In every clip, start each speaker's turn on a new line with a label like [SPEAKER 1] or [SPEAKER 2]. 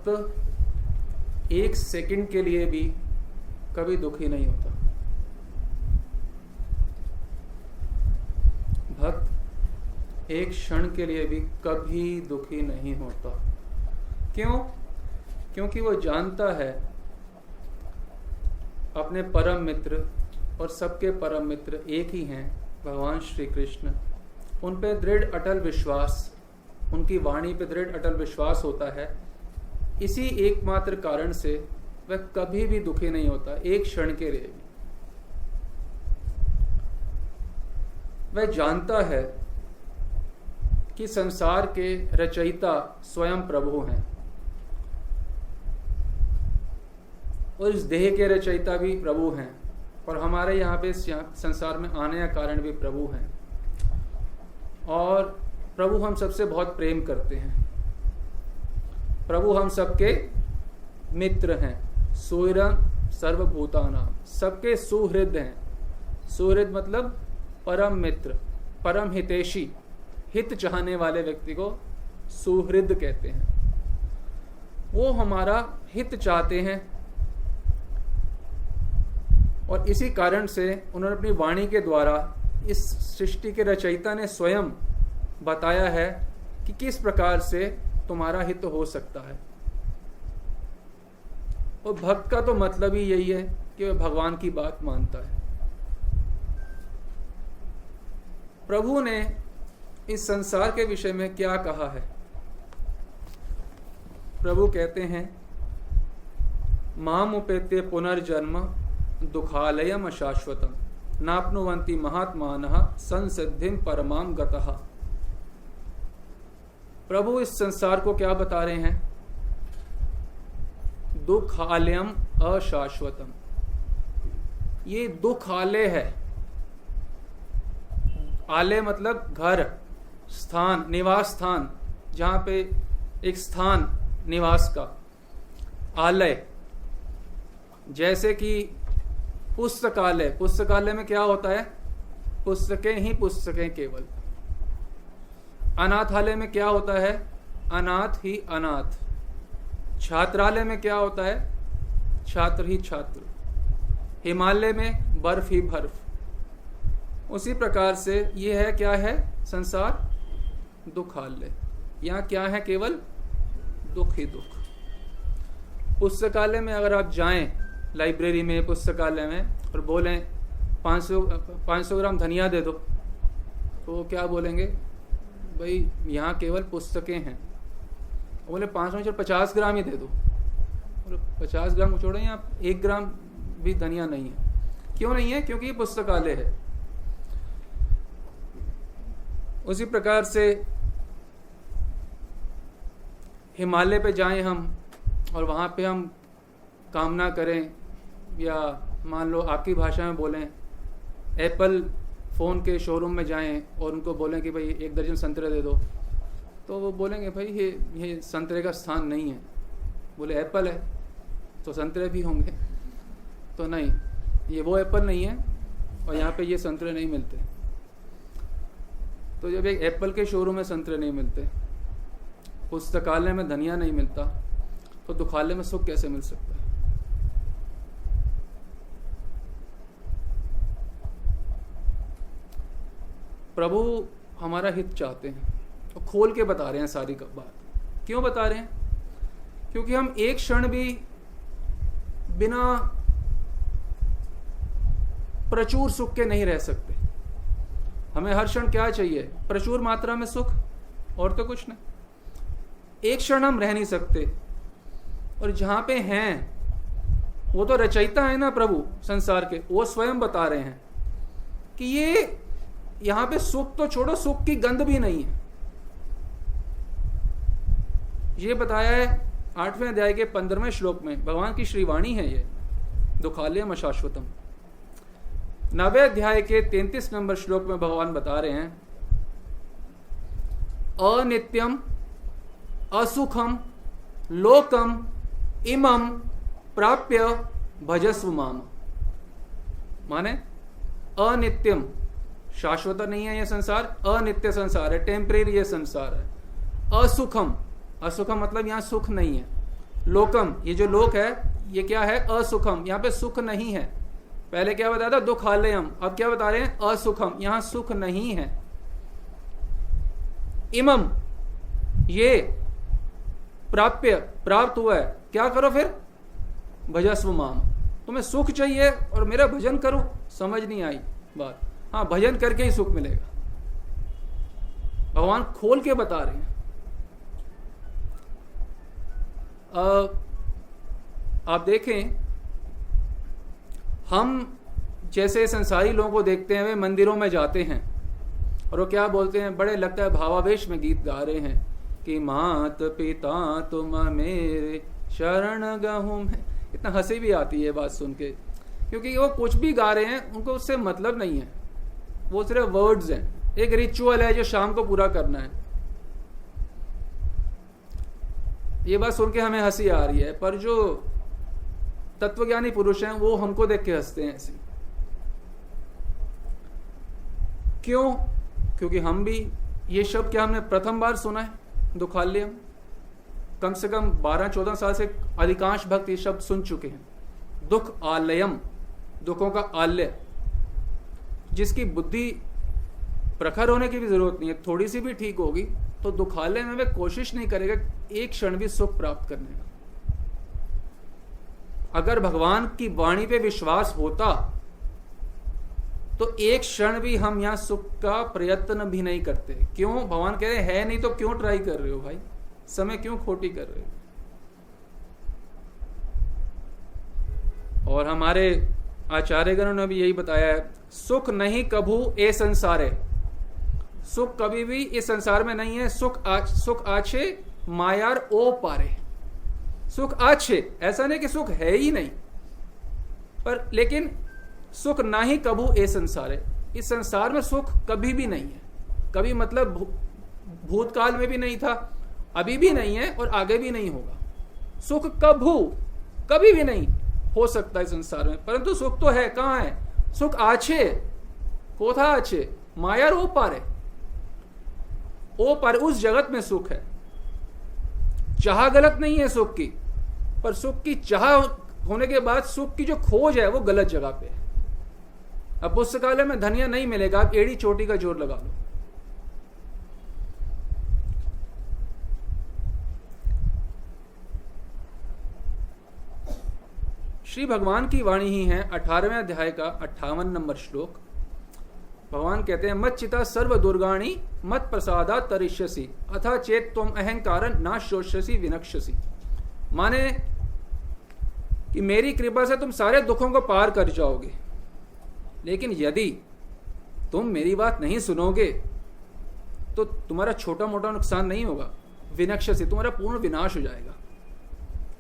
[SPEAKER 1] भक्त एक सेकंड के लिए भी कभी दुखी नहीं होता। भक्त एक क्षण के लिए भी कभी दुखी नहीं होता। क्यों? क्योंकि वो जानता है अपने परम मित्र, और सबके परम मित्र एक ही हैं, भगवान श्री कृष्ण। उन पे दृढ़ अटल विश्वास, उनकी वाणी पे दृढ़ अटल विश्वास होता है। इसी एकमात्र कारण से वह कभी भी दुखी नहीं होता, एक क्षण के लिए भी। वह जानता है कि संसार के रचयिता स्वयं प्रभु हैं, और इस देह के रचयिता भी प्रभु हैं, और हमारे यहाँ पे संसार में आने का कारण भी प्रभु हैं। और प्रभु हम सबसे बहुत प्रेम करते हैं। प्रभु हम सबके मित्र हैं। सुहृद सर्वभूतानां, सबके सुहृद हैं। सुहृद मतलब परम मित्र, परम हितैषी, हित चाहने वाले व्यक्ति को सुहृद कहते हैं। वो हमारा हित चाहते हैं, और इसी कारण से उन्होंने अपनी वाणी के द्वारा इस सृष्टि के रचयिता ने स्वयं बताया है कि किस प्रकार से तुम्हारा हित हो सकता है। और भक्त का तो मतलब ही यही है कि वह भगवान की बात मानता है। प्रभु ने इस संसार के विषय में क्या कहा है? प्रभु कहते हैं, माम उपेत्य पुनर्जन्म दुखालयम अशाश्वतम नाप्नुवन्ति महात्मानः संसिद्धिम परमाम गतः। प्रभु इस संसार को क्या बता रहे हैं? दुखालयम अशाश्वतम। ये दुखालय है। आलय मतलब घर, स्थान, निवास स्थान, जहां पे एक स्थान निवास का, आलय। जैसे कि पुस्तकालय, पुस्तकालय में क्या होता है? पुस्तकें ही पुस्तकें केवल। अनाथालय में क्या होता है? अनाथ ही अनाथ। छात्रालय में क्या होता है? छात्र ही छात्र। हिमालय में बर्फ ही बर्फ। उसी प्रकार से ये है, क्या है संसार? दुखालय। यहाँ क्या है? केवल दुख ही दुख। पुस्तकालय में अगर आप जाएं, लाइब्रेरी में, पुस्तकालय में, और बोलें 500 ग्राम धनिया दे दो, तो वो क्या बोलेंगे? भाई यहाँ केवल पुस्तकें हैं। बोले 50 ग्राम ही दे दो, और 50 ग्राम को छोड़ें, आप 1 ग्राम भी धनिया नहीं है। क्यों नहीं है? क्योंकि ये पुस्तकालय है। उसी प्रकार से हिमालय पे जाएं हम, और वहाँ पे हम कामना करें, या मान लो आपकी भाषा में बोलें, एप्पल फ़ोन के शोरूम में जाएं और उनको बोलें कि भाई 1 दर्जन संतरे दे दो, तो वो बोलेंगे भाई ये संतरे का स्थान नहीं है। बोले एप्पल है तो संतरे भी होंगे, तो नहीं, ये वो एप्पल नहीं है, और यहाँ पे ये संतरे नहीं मिलते। तो जब एक एप्पल के शोरूम में संतरे नहीं मिलते, पुस्तकालय में धनिया नहीं मिलता, तो दुखालय में सुख कैसे मिल सकता है? प्रभु हमारा हित चाहते हैं, तो खोल के बता रहे हैं सारी बात। क्यों बता रहे हैं? क्योंकि हम एक क्षण भी बिना प्रचुर सुख के नहीं रह सकते। हमें हर क्षण क्या चाहिए? प्रचुर मात्रा में सुख, और तो कुछ नहीं। एक क्षण हम रह नहीं सकते। और जहां पे हैं वो तो रचयिता है ना प्रभु संसार के, वो स्वयं बता रहे हैं कि ये यहां पे सुख तो छोड़ो, सुख की गंध भी नहीं है। ये बताया है 8वें अध्याय के 15वें श्लोक में, भगवान की श्रीवाणी है ये, दुखालयम अशाश्वतम। 9वें अध्याय के 33 नंबर श्लोक में भगवान बता रहे हैं, अनित्यम असुखम लोकम इमम प्राप्य भजस्व माम। माने अनित्यम, शाश्वत नहीं है ये संसार, अनित्य संसार है, टेम्परेरी ये संसार है। असुखम, असुखम मतलब यहां सुख नहीं है। लोकम, ये जो लोक है ये क्या है? असुखम, यहाँ पे सुख नहीं है। पहले क्या बताया था? दुखालयम, अब क्या बता रहे हैं? असुखम, यहां सुख नहीं है। इमम, ये प्राप्य, प्राप्त हुआ है, क्या करो फिर? भजस्व माम, तुम्हें सुख चाहिए और मेरा भजन करो। समझ नहीं आई बात? हाँ, भजन करके ही सुख मिलेगा। भगवान खोल के बता रहे हैं। आप देखें, हम जैसे संसारी लोगों को देखते हैं, वे मंदिरों में जाते हैं और वो क्या बोलते हैं? बड़े लगता है भावावेश में गीत गा रहे हैं कि मात पिता तुम मेरे शरण गहूं में। इतना हंसी भी आती है बात सुन के, क्योंकि वो कुछ भी गा रहे हैं, उनको उससे मतलब नहीं है, वो सिर्फ वर्ड्स हैं, एक रिचुअल है जो शाम को पूरा करना है। ये बात सुन के हमें हंसी आ रही है, पर जो तत्वज्ञानी पुरुष हैं वो हमको देख के हंसते हैं ऐसे। क्यों? क्योंकि हम भी ये शब्द क्या हमने प्रथम बार सुना है? दुखालयम, कम से कम 12-14 साल से अधिकांश भक्त ये शब्द सुन चुके हैं। दुख आलयम, दुखों का आलय, जिसकी बुद्धि प्रखर होने की भी जरूरत नहीं है, थोड़ी सी भी ठीक होगी तो दुखालय में वह कोशिश नहीं करेगा एक क्षण भी सुख प्राप्त करने का। अगर भगवान की वाणी पे विश्वास होता तो एक क्षण भी हम यहां सुख का प्रयत्न भी नहीं करते। क्यों? भगवान कह रहे हैं है नहीं तो क्यों ट्राई कर रहे हो भाई? समय क्यों खोटी कर रहे हो? और हमारे आचार्यगणों ने भी यही बताया है, सुख नहीं कभू ए संसारे, सुख कभी भी इस संसार में नहीं है। सुख आछे मायार ओ पारे, सुख आछे, ऐसा नहीं कि सुख है ही नहीं, पर लेकिन सुख ना ही कभू ए संसारे, इस संसार में सुख कभी भी नहीं है। कभी मतलब भूतकाल में भी नहीं था, अभी भी नहीं है और आगे भी नहीं होगा। सुख कभू, कभी भी नहीं हो सकता है संसार में, परंतु सुख तो है। कहां है सुख? आछे, कोथा आछे, माया ओ पारे, ओ पारे, उस जगत में सुख है। चाह गलत नहीं है सुख की, पर सुख की चाह होने के बाद सुख की जो खोज है वो गलत जगह पे है। अब पुस्तकालय में धनिया नहीं मिलेगा, आप एड़ी चोटी का जोर लगा लो। श्री भगवान की वाणी ही है 18वें अध्याय का 58 नंबर श्लोक। भगवान कहते हैं, मत चिता सर्व दुर्गाणी मत प्रसादा तरिष्यसि अथा चेत त्वम अहंकारं ना शोष्यसि विनक्ष्यसि। माने कि मेरी कृपा से तुम सारे दुखों को पार कर जाओगे, लेकिन यदि तुम मेरी बात नहीं सुनोगे तो तुम्हारा छोटा मोटा नुकसान नहीं होगा, विनक्ष्यसि, तुम्हारा पूर्ण विनाश हो जाएगा,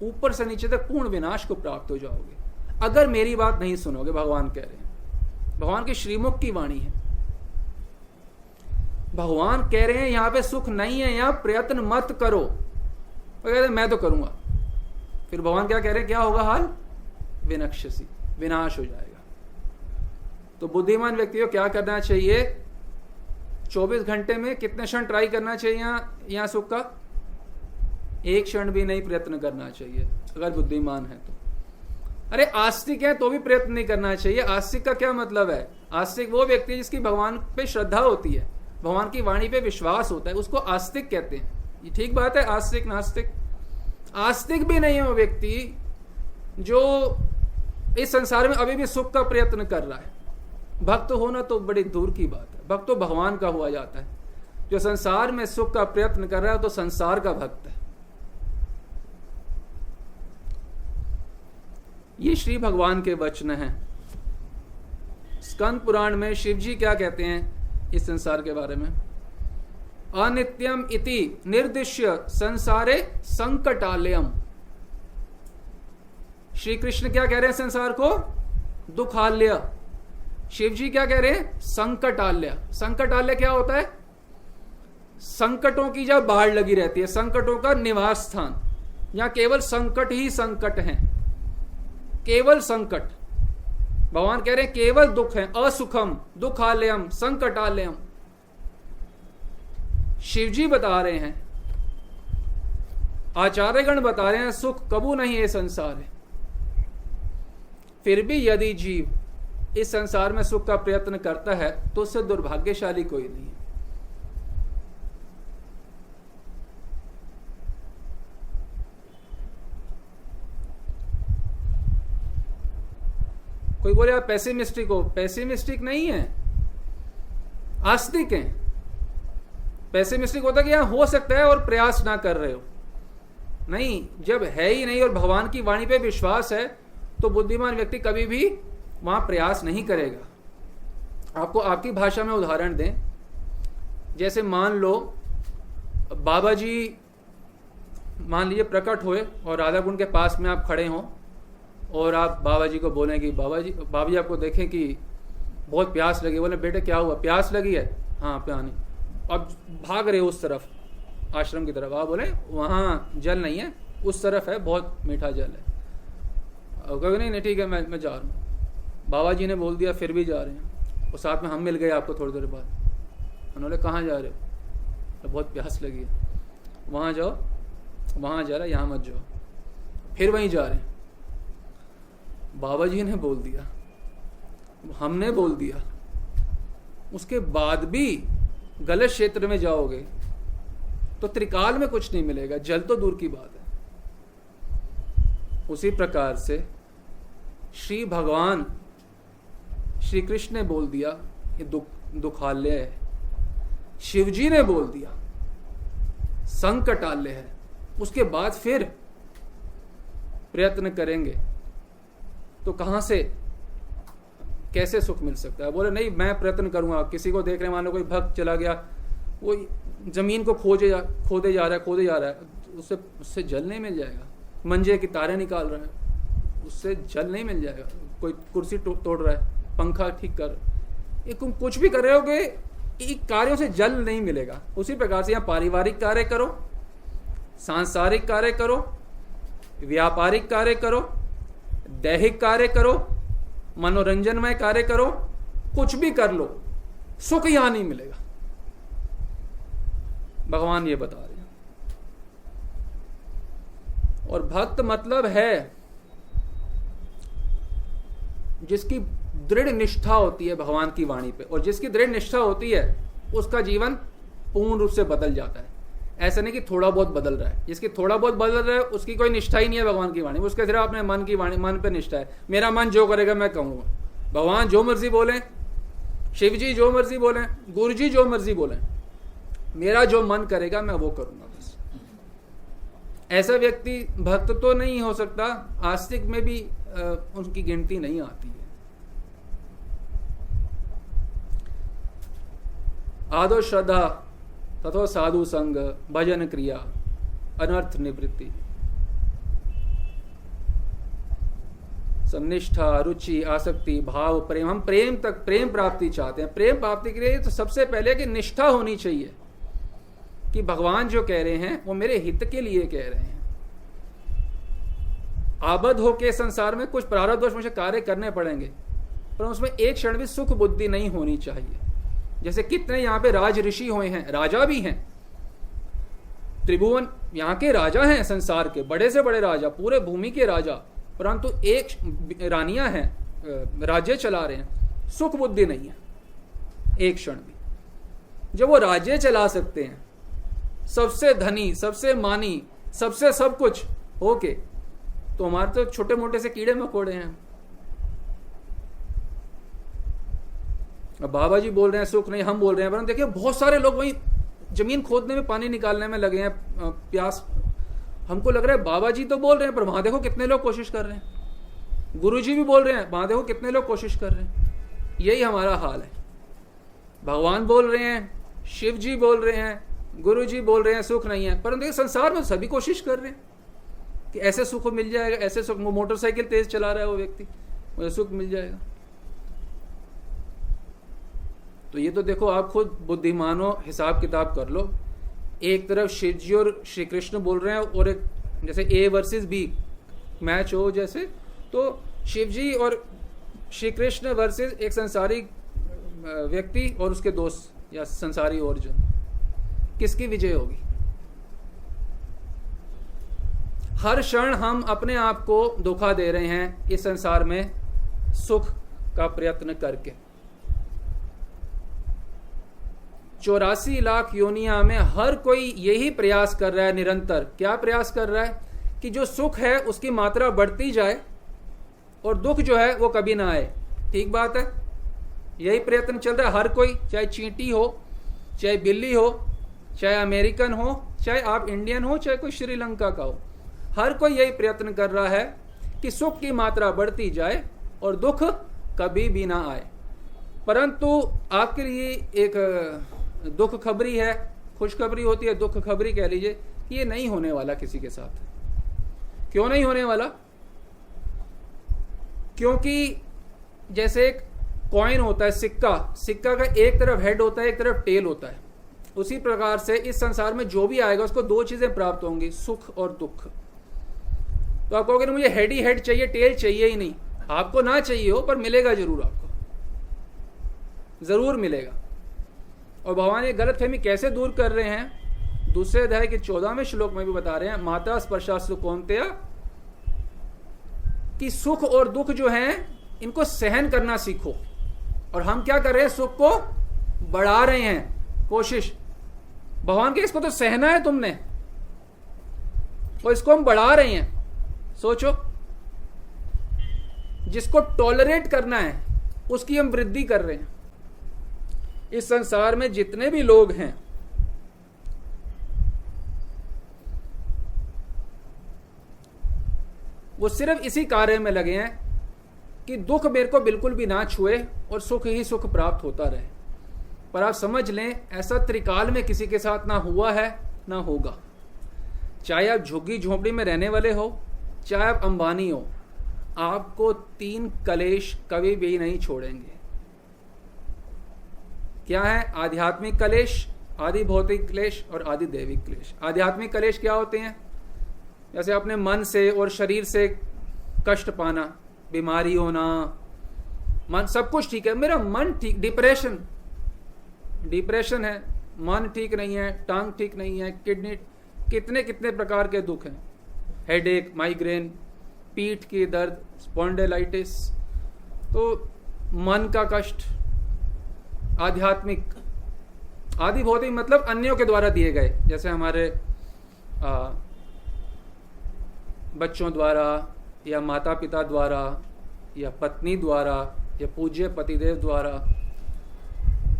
[SPEAKER 1] ऊपर से नीचे तक पूर्ण विनाश को प्राप्त हो जाओगे अगर मेरी बात नहीं सुनोगे। भगवान कह रहे हैं, भगवान के श्रीमुख की वाणी है। भगवान कह रहे हैं यहां पे सुख नहीं है, यहां प्रयत्न मत करो। वो कहते हैं मैं तो करूंगा। फिर भगवान क्या कह रहे हैं, क्या होगा हाल? विनक्ष्यसि, विनाश हो जाएगा। तो बुद्धिमान व्यक्ति को क्या करना चाहिए? 24 घंटे में कितने क्षण ट्राई करना चाहिए यहां सुख का? एक क्षण भी नहीं प्रयत्न करना चाहिए अगर बुद्धिमान है तो। अरे आस्तिक है तो भी प्रयत्न नहीं करना चाहिए। आस्तिक का क्या मतलब है? आस्तिक वो व्यक्ति है जिसकी भगवान पे श्रद्धा होती है, भगवान की वाणी पे विश्वास होता है, उसको आस्तिक कहते हैं। ये ठीक बात है, आस्तिक नास्तिक। आस्तिक भी नहीं है वो व्यक्ति जो इस संसार में अभी भी सुख का प्रयत्न कर रहा है। भक्त होना तो बड़ी दूर की बात है, भक्त तो भगवान का हुआ जाता है। जो संसार में सुख का प्रयत्न कर रहा है तो संसार का भक्त है। ये श्री भगवान के वचन हैं। स्कंद पुराण में शिव जी क्या कहते हैं इस संसार के बारे में? अनित्यम इति निर्दिश्य संसारे संकटालयम। श्री कृष्ण क्या कह रहे हैं संसार को? दुखालय। शिव जी क्या कह रहे हैं? संकटालय। संकटालय क्या होता है? संकटों की जब बाढ़ लगी रहती है, संकटों का निवास स्थान, यहां केवल संकट ही संकट हैं, केवल संकट। भगवान कह रहे हैं केवल दुख है। असुखम दुखालयम संकटालयम। शिव जी बता रहे हैं आचार्यगण बता रहे हैं सुख कबू नहीं ये संसार है। फिर भी यदि जीव इस संसार में सुख का प्रयत्न करता है तो उससे दुर्भाग्यशाली कोई नहीं है। कोई बोले आप पैसिमिस्टिक हो, पैसिमिस्टिक नहीं है, आस्तिक है। पैसिमिस्टिक होता कि यहां हो सकता है और प्रयास ना कर रहे हो। नहीं, जब है ही नहीं और भगवान की वाणी पे विश्वास है तो बुद्धिमान व्यक्ति कभी भी वहां प्रयास नहीं करेगा। आपको आपकी भाषा में उदाहरण दें, जैसे मान लो बाबा जी मान लीजिए प्रकट हुए और राधा कुंड के पास में आप खड़े हों और आप बाबा जी को बोलें कि बाबा जी आपको देखें कि बहुत प्यास लगी। बोले बेटे क्या हुआ, प्यास लगी है? हाँ प्यानी। अब भाग रहे हो उस तरफ आश्रम की तरफ, आप बोले वहाँ जल नहीं है, उस तरफ है, बहुत मीठा जल है। और कहोगे नहीं ठीक है मैं जा रहा हूँ। बाबा जी ने बोल दिया फिर भी जा रहे हैं, और साथ में हम मिल गए आपको थोड़ी देर बाद। उन्होंने कहाँ जा रहे हो? तो बहुत प्यास लगी है, वहाँ जाओ, वहाँ जा रहा है, यहाँ मत जाओ। फिर वहीं जा रहे हैं। बाबा जी ने बोल दिया, हमने बोल दिया, उसके बाद भी गलत क्षेत्र में जाओगे तो त्रिकाल में कुछ नहीं मिलेगा, जल तो दूर की बात है। उसी प्रकार से श्री भगवान श्री कृष्ण ने बोल दिया ये दुखालय है, शिवजी ने बोल दिया संकटालय है, उसके बाद फिर प्रयत्न करेंगे तो कहां से कैसे सुख मिल सकता है? बोले नहीं मैं प्रयत्न करूंगा। किसी को देख रहे मान लो कोई भक्त चला गया, वो जमीन को खोदे जा रहा है, उससे जल नहीं मिल जाएगा। मंजे की तारे निकाल रहा है, उससे जल नहीं मिल जाएगा। कोई कुर्सी तोड़ रहा है, पंखा ठीक कर, ये तुम कुछ भी कर रहे होगे, इन कार्यों से जल नहीं मिलेगा। उसी प्रकार से यहाँ पारिवारिक कार्य करो, सांसारिक कार्य करो, व्यापारिक कार्य करो, दैहिक कार्य करो, मनोरंजनमय कार्य करो, कुछ भी कर लो, सुख यहां नहीं मिलेगा। भगवान ये बता रहे हैं। और भक्त मतलब है जिसकी दृढ़ निष्ठा होती है भगवान की वाणी पे, और जिसकी दृढ़ निष्ठा होती है उसका जीवन पूर्ण रूप से बदल जाता है। ऐसा नहीं कि थोड़ा बहुत बदल रहा है। जिसकी थोड़ा बहुत बदल रहा है उसकी कोई निष्ठा ही नहीं है भगवान की वाणी, उसके सिर्फ अपने मन की वाणी, मन पे निष्ठा है। मेरा मन जो करेगा मैं कहूँगा। भगवान जो मर्जी बोले, शिव जी जो मर्जी बोले, गुरु जी जो मर्जी बोले, मेरा जो मन करेगा मैं वो करूँगा बस। ऐसा व्यक्ति भक्त तो नहीं हो सकता, आस्तिक में भी उनकी गिनती नहीं आती है। आदो श्रद्धा तथो साधु संग भजन क्रिया अनर्थ निवृत्ति, सन्निष्ठा रुचि आसक्ति भाव प्रेम। हम प्रेम तक प्रेम प्राप्ति चाहते हैं। प्रेम प्राप्ति के लिए तो सबसे पहले कि निष्ठा होनी चाहिए कि भगवान जो कह रहे हैं वो मेरे हित के लिए कह रहे हैं। आबद्ध होके संसार में कुछ प्रारब्धवश मुझे कार्य करने पड़ेंगे, पर उसमें एक क्षण भी सुख बुद्धि नहीं होनी चाहिए। जैसे कितने यहाँ पे राज ऋषि हुए हैं, राजा भी हैं, त्रिभुवन यहाँ के राजा हैं, संसार के बड़े से बड़े राजा, पूरे भूमि के राजा, परंतु एक रानियां हैं, राज्य चला रहे हैं, सुख बुद्धि नहीं है एक क्षण भी। जब वो राज्य चला सकते हैं, सबसे धनी, सबसे मानी, सबसे सब कुछ होके, तो हमारे तो छोटे मोटे से कीड़े मकोड़े हैं। अब बाबा जी बोल रहे हैं सुख नहीं, हम बोल रहे हैं, परंतु देखिए बहुत सारे लोग वहीं जमीन खोदने में, पानी निकालने में लगे हैं, प्यास। हमको लग रहा है बाबा जी तो बोल रहे हैं, पर वहां देखो कितने लोग कोशिश कर रहे हैं। गुरु जी भी बोल रहे हैं, वहां देखो कितने लोग कोशिश कर रहे हैं। यही हमारा हाल है। भगवान बोल रहे हैं, शिव जी बोल रहे हैं, गुरु जी बोल रहे हैं सुख नहीं है, परंतु संसार में सभी कोशिश कर रहे हैं कि ऐसे सुख मिल जाएगा, ऐसे सुख। मोटरसाइकिल तेज चला रहा है वो व्यक्ति, मुझे सुख मिल जाएगा। तो ये तो देखो आप खुद बुद्धिमानों हिसाब किताब कर लो। एक तरफ शिव जी और श्री कृष्ण बोल रहे हैं, और एक जैसे ए वर्सेस बी मैच हो जैसे, तो शिव जी और श्री कृष्ण वर्सेस एक संसारी व्यक्ति और उसके दोस्त या संसारी अर्जुन, किसकी विजय होगी? हर क्षण हम अपने आप को धोखा दे रहे हैं इस संसार में सुख का प्रयत्न करके। 84 लाख योनिया में हर कोई यही प्रयास कर रहा है निरंतर। क्या प्रयास कर रहा है? कि जो सुख है उसकी मात्रा बढ़ती जाए और दुख जो है वो कभी ना आए। ठीक बात है, यही प्रयत्न चल रहा है हर कोई, चाहे चींटी हो, चाहे बिल्ली हो, चाहे अमेरिकन हो, चाहे आप इंडियन हो, चाहे कोई श्रीलंका का हो। हर कोई यही प्रयत्न कर रहा है कि सुख की मात्रा बढ़ती जाए और दुख कभी भी ना आए। परंतु आपके लिए एक दुख खबरी है, खुशखबरी होती है, दुख खबरी कह लीजिए, ये नहीं होने वाला किसी के साथ। क्यों नहीं होने वाला? क्योंकि जैसे एक कॉइन होता है, सिक्का, सिक्का का एक तरफ हेड होता है, एक तरफ टेल होता है। उसी प्रकार से इस संसार में जो भी आएगा उसको दो चीजें प्राप्त होंगी, सुख और दुख। तो आप कहोगे ना मुझे हेड ही हेड चाहिए, टेल चाहिए ही नहीं। आपको ना चाहिए हो पर मिलेगा जरूर, आपको जरूर मिलेगा। और भगवान ये गलतफहमी कैसे दूर कर रहे हैं? दूसरे अध्याय के 14वें श्लोक में भी बता रहे हैं, माता स्पर्शास्तु कौन्तेय, कि सुख और दुख जो हैं इनको सहन करना सीखो। और हम क्या कर रहे हैं? सुख को बढ़ा रहे हैं, कोशिश। भगवान के इसको तो सहना है तुमने, और इसको हम बढ़ा रहे हैं। सोचो, जिसको टॉलरेट करना है उसकी हम वृद्धि कर रहे हैं। इस संसार में जितने भी लोग हैं वो सिर्फ इसी कार्य में लगे हैं कि दुख मेरे को बिल्कुल भी ना छुए और सुख ही सुख प्राप्त होता रहे। पर आप समझ लें, ऐसा त्रिकाल में किसी के साथ ना हुआ है ना होगा। चाहे आप झुग्गी झोंपड़ी में रहने वाले हो, चाहे आप अंबानी हो, आपको 3 कलेश कभी भी नहीं छोड़ेंगे। क्या है? आध्यात्मिक क्लेश, आदि भौतिक क्लेश और आदि दैविक क्लेश। आध्यात्मिक क्लेश क्या होते हैं? जैसे अपने मन से और शरीर से कष्ट पाना, बीमारी होना, मन सब कुछ ठीक है, मेरा मन ठीक, डिप्रेशन है, मन ठीक नहीं है, टांग ठीक नहीं है, किडनी, कितने कितने प्रकार के दुख हैं, हेडेक, माइग्रेन, पीठ की दर्द, स्पॉन्डिलाइटिस। तो मन का कष्ट आध्यात्मिक। आदि भौतिक मतलब अन्यों के द्वारा दिए गए, जैसे हमारे बच्चों द्वारा या माता पिता द्वारा या पत्नी द्वारा या पूज्य पतिदेव द्वारा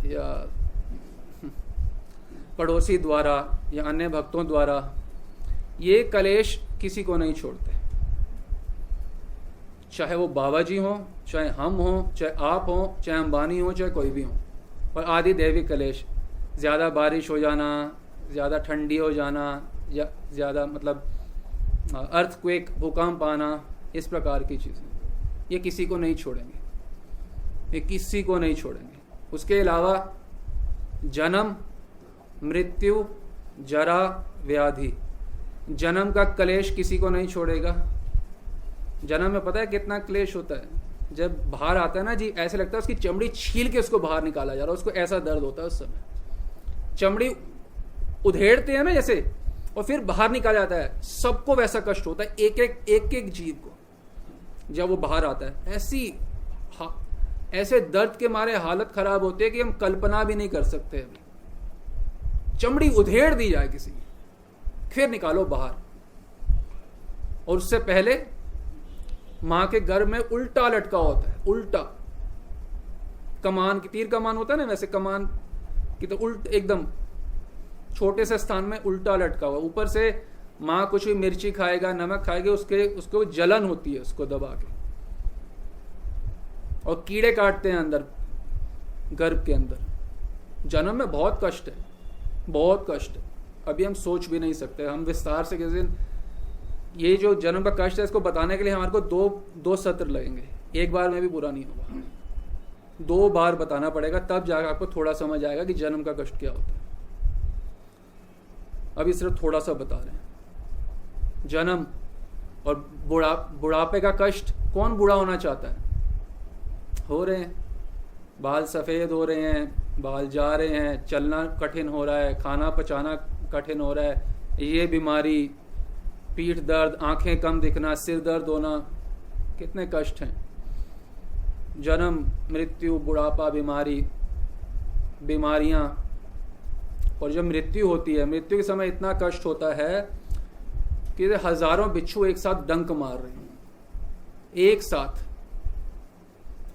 [SPEAKER 1] या पड़ोसी द्वारा या अन्य भक्तों द्वारा। ये कलेश किसी को नहीं छोड़ते, चाहे वो बाबा जी हों, चाहे हम हों, चाहे आप हों, चाहे अंबानी हों, चाहे कोई भी हो। और आदि दैविक कलेश, ज़्यादा बारिश हो जाना, ज़्यादा ठंडी हो जाना, या ज़्यादा मतलब अर्थक्वेक, भूकंप आना, इस प्रकार की चीज़ें, ये किसी को नहीं छोड़ेंगे, ये किसी को नहीं छोड़ेंगे। उसके अलावा जन्म, मृत्यु, जरा, व्याधि, जन्म का क्लेश किसी को नहीं छोड़ेगा। जन्म में पता है कितना क्लेश होता है? जब बाहर आता है ना जी, ऐसे लगता है उसकी चमड़ी छील के उसको बाहर निकाला जा रहा है, उसको ऐसा दर्द होता है उस समय। चमड़ी उधेड़ते हैं ना जैसे, और फिर बाहर निकाला जाता है, सबको वैसा कष्ट होता है, एक एक जीव को जब वो बाहर आता है। ऐसे दर्द के मारे हालत खराब होती है कि हम कल्पना भी नहीं कर सकते। अभी चमड़ी उधेड़ दी जाए किसी की, फिर निकालो बाहर। और उससे पहले मां के गर्भ में उल्टा लटका होता है, उल्टा कमान की, तीर कमान होता है ना, वैसे कमान की तो उल्ट एकदम छोटे से स्थान में उल्टा लटका हुआ। ऊपर से माँ कुछ भी मिर्ची खाएगा, नमक खाएगी, उसको जलन होती है उसको दबा के, और कीड़े काटते हैं अंदर गर्भ के अंदर। जन्म में बहुत कष्ट है, बहुत कष्ट है, अभी हम सोच भी नहीं सकते। हम विस्तार से किसी दिन ये जो जन्म का कष्ट है इसको बताने के लिए हमारे को दो सत्र लगेंगे, एक बार में भी पूरा नहीं होगा। 2 बार बताना पड़ेगा, तब जाकर आपको थोड़ा समझ आएगा कि जन्म का कष्ट क्या होता है। अभी सिर्फ थोड़ा सा बता रहे हैं। जन्म और बुढ़ापे का कष्ट, कौन बूढ़ा होना चाहता है? हो रहे हैं, बाल सफ़ेद हो रहे हैं, बाल जा रहे हैं, चलना कठिन हो रहा है, खाना पचाना कठिन हो रहा है, ये बीमारी, पीठ दर्द, आंखें कम दिखना, सिर दर्द होना, कितने कष्ट हैं। जन्म, मृत्यु, बुढ़ापा, बीमारियां, और जब मृत्यु होती है, मृत्यु के समय इतना कष्ट होता है कि हजारों बिच्छू एक साथ डंक मार रहे हैं, एक साथ।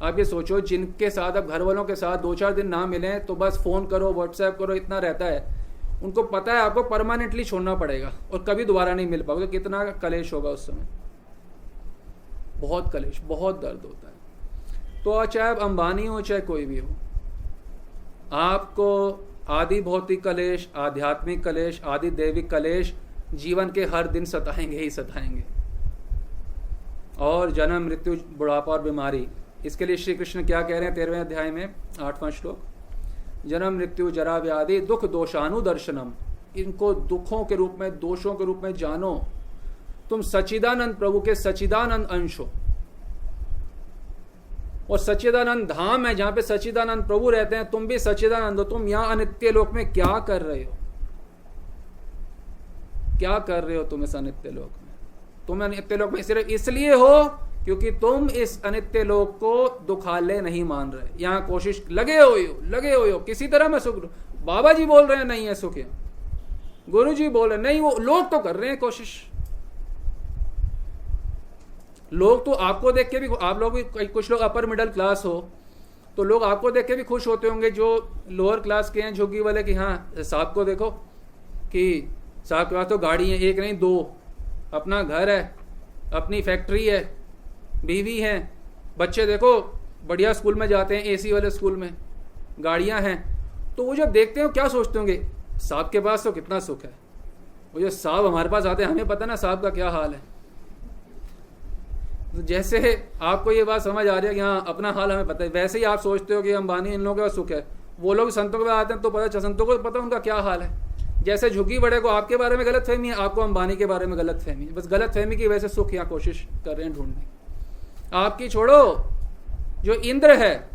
[SPEAKER 1] आप ये सोचो, जिनके साथ अब घर वालों के साथ 2-4 दिन ना मिलें तो बस फोन करो, व्हाट्सएप करो, इतना रहता है, उनको पता है आपको परमानेंटली छोड़ना पड़ेगा और कभी दोबारा नहीं मिल पाओगे, तो कितना कलेश होगा उस समय। बहुत कलेश, बहुत दर्द होता है। तो चाहे आप अंबानी हो चाहे कोई भी हो, आपको आदि भौतिक कलेश, आध्यात्मिक कलेश, आदि दैविक कलेश जीवन के हर दिन सताएंगे ही सताएंगे। और जन्म, मृत्यु, बुढ़ापा और बीमारी, इसके लिए श्री कृष्ण क्या कह रहे हैं 13वें अध्याय में 8वां श्लोक, जन्म, मृत्यु, जरा, व्याधि, दुख, दोषानुदर्शनम, इनको दुखों के रूप में, दोषों के रूप में जानो। तुम सच्चिदानंद प्रभु के सच्चिदानंद अंश हो, और सच्चिदानंद धाम है जहां पे सच्चिदानंद प्रभु रहते हैं, तुम भी सच्चिदानंद हो। तुम यहां अनित्य लोक में क्या कर रहे हो? क्या कर रहे हो तुम इस अनित्य लोक में? तुम अनित्य लोक में सिर्फ इसलिए हो क्योंकि तुम इस अनित्य लोक को दुखालय नहीं मान रहे। यहां कोशिश लगे हो किसी तरह में सुख। बाबा जी बोल रहे हैं नहीं है सुख, गुरु जी बोल रहे हैं नहीं, वो लोग तो कर रहे हैं कोशिश। लोग तो आपको देख के भी, आप लोग भी, कुछ लोग अपर मिडिल क्लास हो तो लोग आपको देख के भी खुश होते होंगे, जो लोअर क्लास के हैं झुग्गी वाले, कि हाँ साहब को देखो कि साहब के पास तो गाड़ी है, एक नहीं 2, अपना घर है, अपनी फैक्ट्री है, बीवी है, बच्चे देखो बढ़िया स्कूल में जाते हैं, एसी वाले स्कूल में, गाड़ियां हैं। तो वो जब देखते हो क्या सोचते होंगे, साहब के पास तो कितना सुख है। वो जो साहब हमारे पास आते हैं, हमें पता ना साहब का क्या हाल है। तो जैसे आपको ये बात समझ आ रही है कि हाँ अपना हाल हमें पता है, वैसे ही आप सोचते हो कि अंबानी इन लोगों का सुख है। वो लोग संतों के पास आते हैं तो पता, संतों को पता उनका क्या हाल है। जैसे झुग्गी बड़े को आपके बारे में गलत फहमी है, आपको अंबानी के बारे में गलत फहमी है। बस गलत फहमी की वजह से सुख यहाँ कोशिश कर रहे हैं ढूंढने। आपकी छोड़ो, जो इंद्र है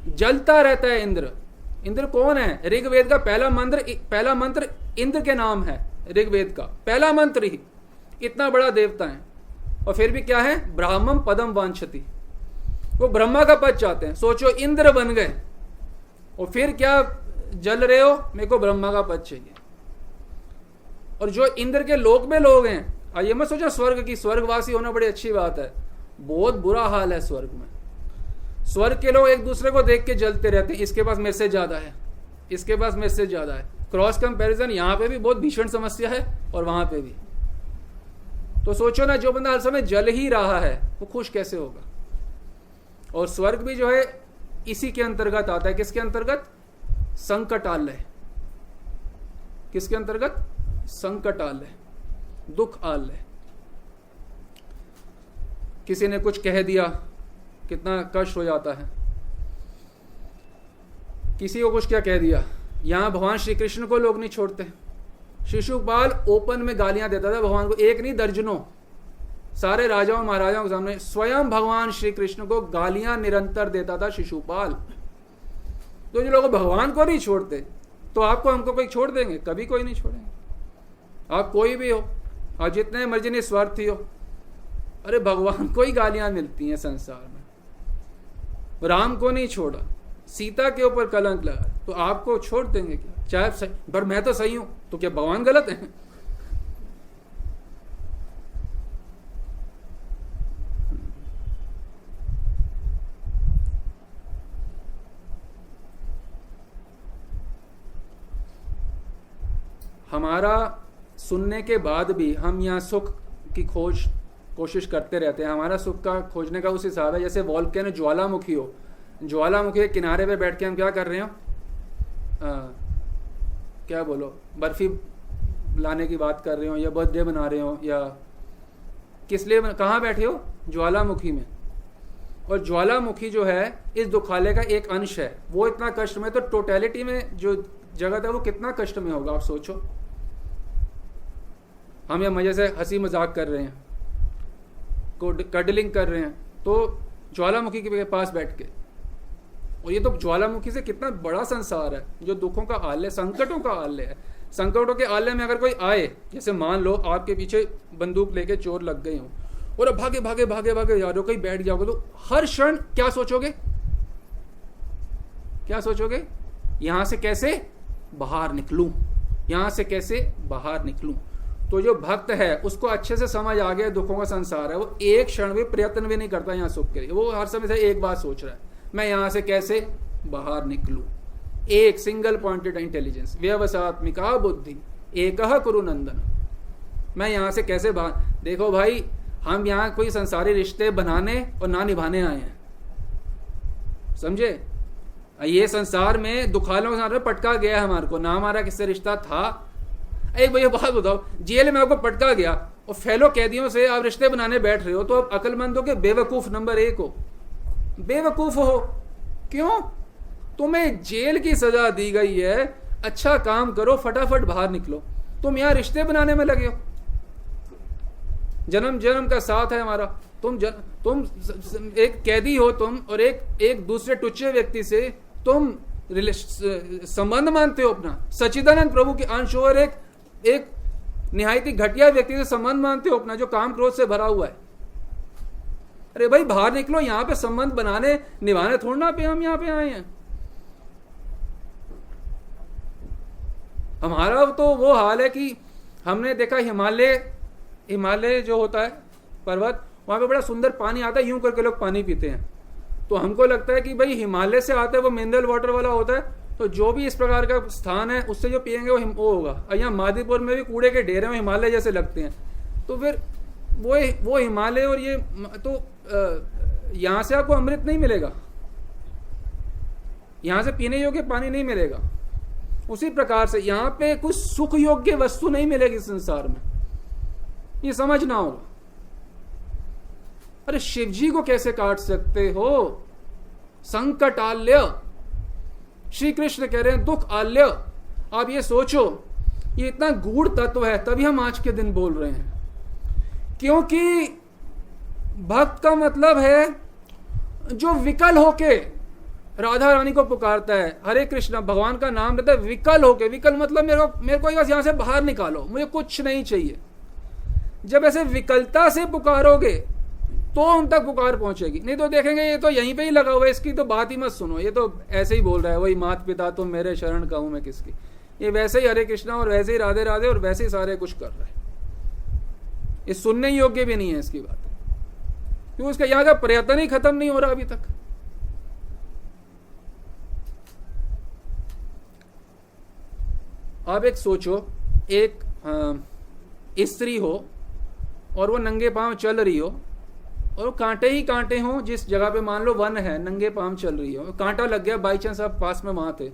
[SPEAKER 1] जलता रहता है। इंद्र कौन है? ऋग्वेद का पहला मंत्र इंद्र के नाम है। ऋग्वेद का पहला मंत्र ही, इतना बड़ा देवता है। और फिर भी क्या है? ब्राह्मम पदम वांछति, वो ब्रह्मा का पद चाहते हैं। सोचो इंद्र बन गए और फिर क्या जल रहे हो, मेरे को ब्रह्मा का पद चाहिए। और जो इंद्र के लोक में लोग हैं, ये मत सोचो स्वर्ग की, स्वर्गवासी होना बड़ी अच्छी बात है। बहुत बुरा हाल है स्वर्ग में। स्वर्ग के लोग एक दूसरे को देख के जलते रहते हैं, इसके पास मेरे से ज्यादा है, इसके पास मेरे से ज्यादा है। क्रॉस कंपैरिजन यहाँ पे भी बहुत भीषण समस्या है और वहां पे भी। तो सोचो ना, जो बंदा हर समय जल ही रहा है वो खुश कैसे होगा? और स्वर्ग भी जो है इसी के अंतर्गत आता है। किसके अंतर्गत? संकटालय। किसके अंतर्गत? संकटालय, दुख आलय। किसी ने कुछ कह दिया, कितना कष्ट हो जाता है। किसी को कुछ क्या कह दिया। यहां भगवान श्री कृष्ण को लोग नहीं छोड़ते। शिशुपाल ओपन में गालियां देता था भगवान को, एक नहीं दर्जनों, सारे राजाओं महाराजाओं के सामने स्वयं भगवान श्री कृष्ण को गालियां निरंतर देता था शिशुपाल। तो जो लोग भगवान को नहीं छोड़ते तो आपको हमको कोई छोड़ देंगे? कभी कोई नहीं छोड़ेंगे। आप कोई भी हो, आप जितने मर्जी निस्वार्थी हो, अरे भगवान को ही गालियां मिलती हैं संसार में। राम को नहीं छोड़ा, सीता के ऊपर कलंक लगा, तो आपको छोड़ देंगे क्या? चाहे पर मैं तो सही हूं, तो क्या भगवान गलत है? हमारा सुनने के बाद भी हम यहाँ सुख की कोशिश करते रहते हैं। हमारा सुख का खोजने का उस हिसाब है जैसे वॉल्केनो ज्वालामुखी हो। ज्वालामुखी के किनारे पे बैठ के हम क्या कर रहे हो? क्या बोलो, बर्फी लाने की बात कर रहे हो, या बर्थडे बना रहे हो, या किस लिए? कहाँ बैठे हो? ज्वालामुखी में। और ज्वालामुखी जो है इस दुखालय का एक अंश है। वो इतना कष्ट में, तो टोटलिटी में जो जगत है वो कितना कष्ट में होगा, आप सोचो। हम ये मजे से हंसी मजाक कर रहे हैं, कडलिंग कर रहे हैं, तो ज्वालामुखी के पास बैठ के। और ये तो ज्वालामुखी से कितना बड़ा संसार है, जो दुखों का आलय, संकटों का आलय है। संकटों के आलय में अगर कोई आए, जैसे मान लो आपके पीछे बंदूक लेके चोर लग गए हो और अब भागे भागे भागे भागे जा रहे हो, कहीं बैठ जाओगे तो हर क्षण क्या सोचोगे? क्या सोचोगे? यहां से कैसे बाहर निकलूं, यहां से कैसे बाहर निकलूं। तो जो भक्त है उसको अच्छे से समझ आ गया दुखों का संसार है, वो एक क्षण भी प्रयत्न भी नहीं करता यहाँ सुख के लिए, वो हर समय से एक बात सोच रहा है, मैं यहां से कैसे बाहर निकलूं। एक सिंगल पॉइंटेड इंटेलिजेंस, व्यवसात्मिका बुद्धि, एकह कुरु नंदन, मैं यहां से कैसे बाहर। देखो भाई, हम यहां कोई संसारी रिश्ते बनाने और ना निभाने आए हैं, समझे? ये संसार में दुखालों के साथ पटका गया है हमारे को, ना हमारा किससे रिश्ता था। एक भैया बात बताओ, जेल में आपको पटका गया और फेलो कैदियों से आप रिश्ते बनाने बैठ रहे हो, तो आप अकलमंद हो के बेवकूफ नंबर 1 हो, बेवकूफ हो। क्यों? तुम्हें जेल की सजा दी गई है, अच्छा काम करो, फटाफट बाहर निकलो, तुम यहां रिश्ते बनाने में लगे हो। जन्म जन्म का साथ है हमारा, तुम एक कैदी हो तुम, और एक दूसरे टुच्चे व्यक्ति से तुम संबंध मानते हो अपना। सच्चिदानंद प्रभु के अंश और एक निहायती घटिया व्यक्ति से संबंध मानते हो अपना, जो काम क्रोध से भरा हुआ है। अरे भाई बाहर निकलो, यहां पे संबंध बनाने निभाने थोड़ा ना पे हम यहां पे आए हैं। हमारा तो वो हाल है कि हमने देखा हिमालय जो होता है पर्वत, वहां पे बड़ा सुंदर पानी आता है, यूं करके लोग पानी पीते हैं। तो हमको लगता है कि भाई हिमालय से आता है, वो मिनरल वाटर वाला होता है, तो जो भी इस प्रकार का स्थान है उससे जो पियेंगे वो होगा। और यहाँ मादीपुर में भी कूड़े के ढेर में हिमालय जैसे लगते हैं, तो फिर वो हिमालय और ये तो यहाँ से आपको अमृत नहीं मिलेगा, यहाँ से पीने योग्य पानी नहीं मिलेगा। उसी प्रकार से यहाँ पे कुछ सुख योग्य वस्तु नहीं मिलेगी संसार में, ये समझना होगा। अरे शिव जी को कैसे काट सकते हो? संकट आल्य, श्री कृष्ण कह रहे हैं दुख आल्य। आप ये सोचो, ये इतना गूढ़ तत्व है, तभी हम आज के दिन बोल रहे हैं। क्योंकि भक्त का मतलब है जो विकल होके राधा रानी को पुकारता है, हरे कृष्णा, भगवान का नाम लेता है विकल होके। विकल मतलब मेरे को बस यहां से बाहर निकालो, मुझे कुछ नहीं चाहिए। जब ऐसे विकलता से पुकारोगे तो उन तक पुकार पहुंचेगी, नहीं तो देखेंगे ये तो यहीं पे ही लगा हुआ है, इसकी तो बात ही मत सुनो, ये तो ऐसे ही बोल रहा है, वही मात पिता तुम मेरे शरण कहूं मैं किसकी। ये वैसे ही हरे कृष्णा और वैसे ही राधे राधे और वैसे ही सारे कुछ कर रहा है, ये सुनने योग्य भी नहीं है इसकी बात, क्योंकि उसका यहां का प्रयत्न ही खत्म नहीं हो रहा अभी तक। आप एक सोचो, एक स्त्री हो और वो नंगे पांव चल रही हो, और कांटे ही कांटे हों, जिस जगह पे मान लो वन है, नंगे पांव चल रही हो, कांटा लग गया, बाई चांस आप पास में वहां थे,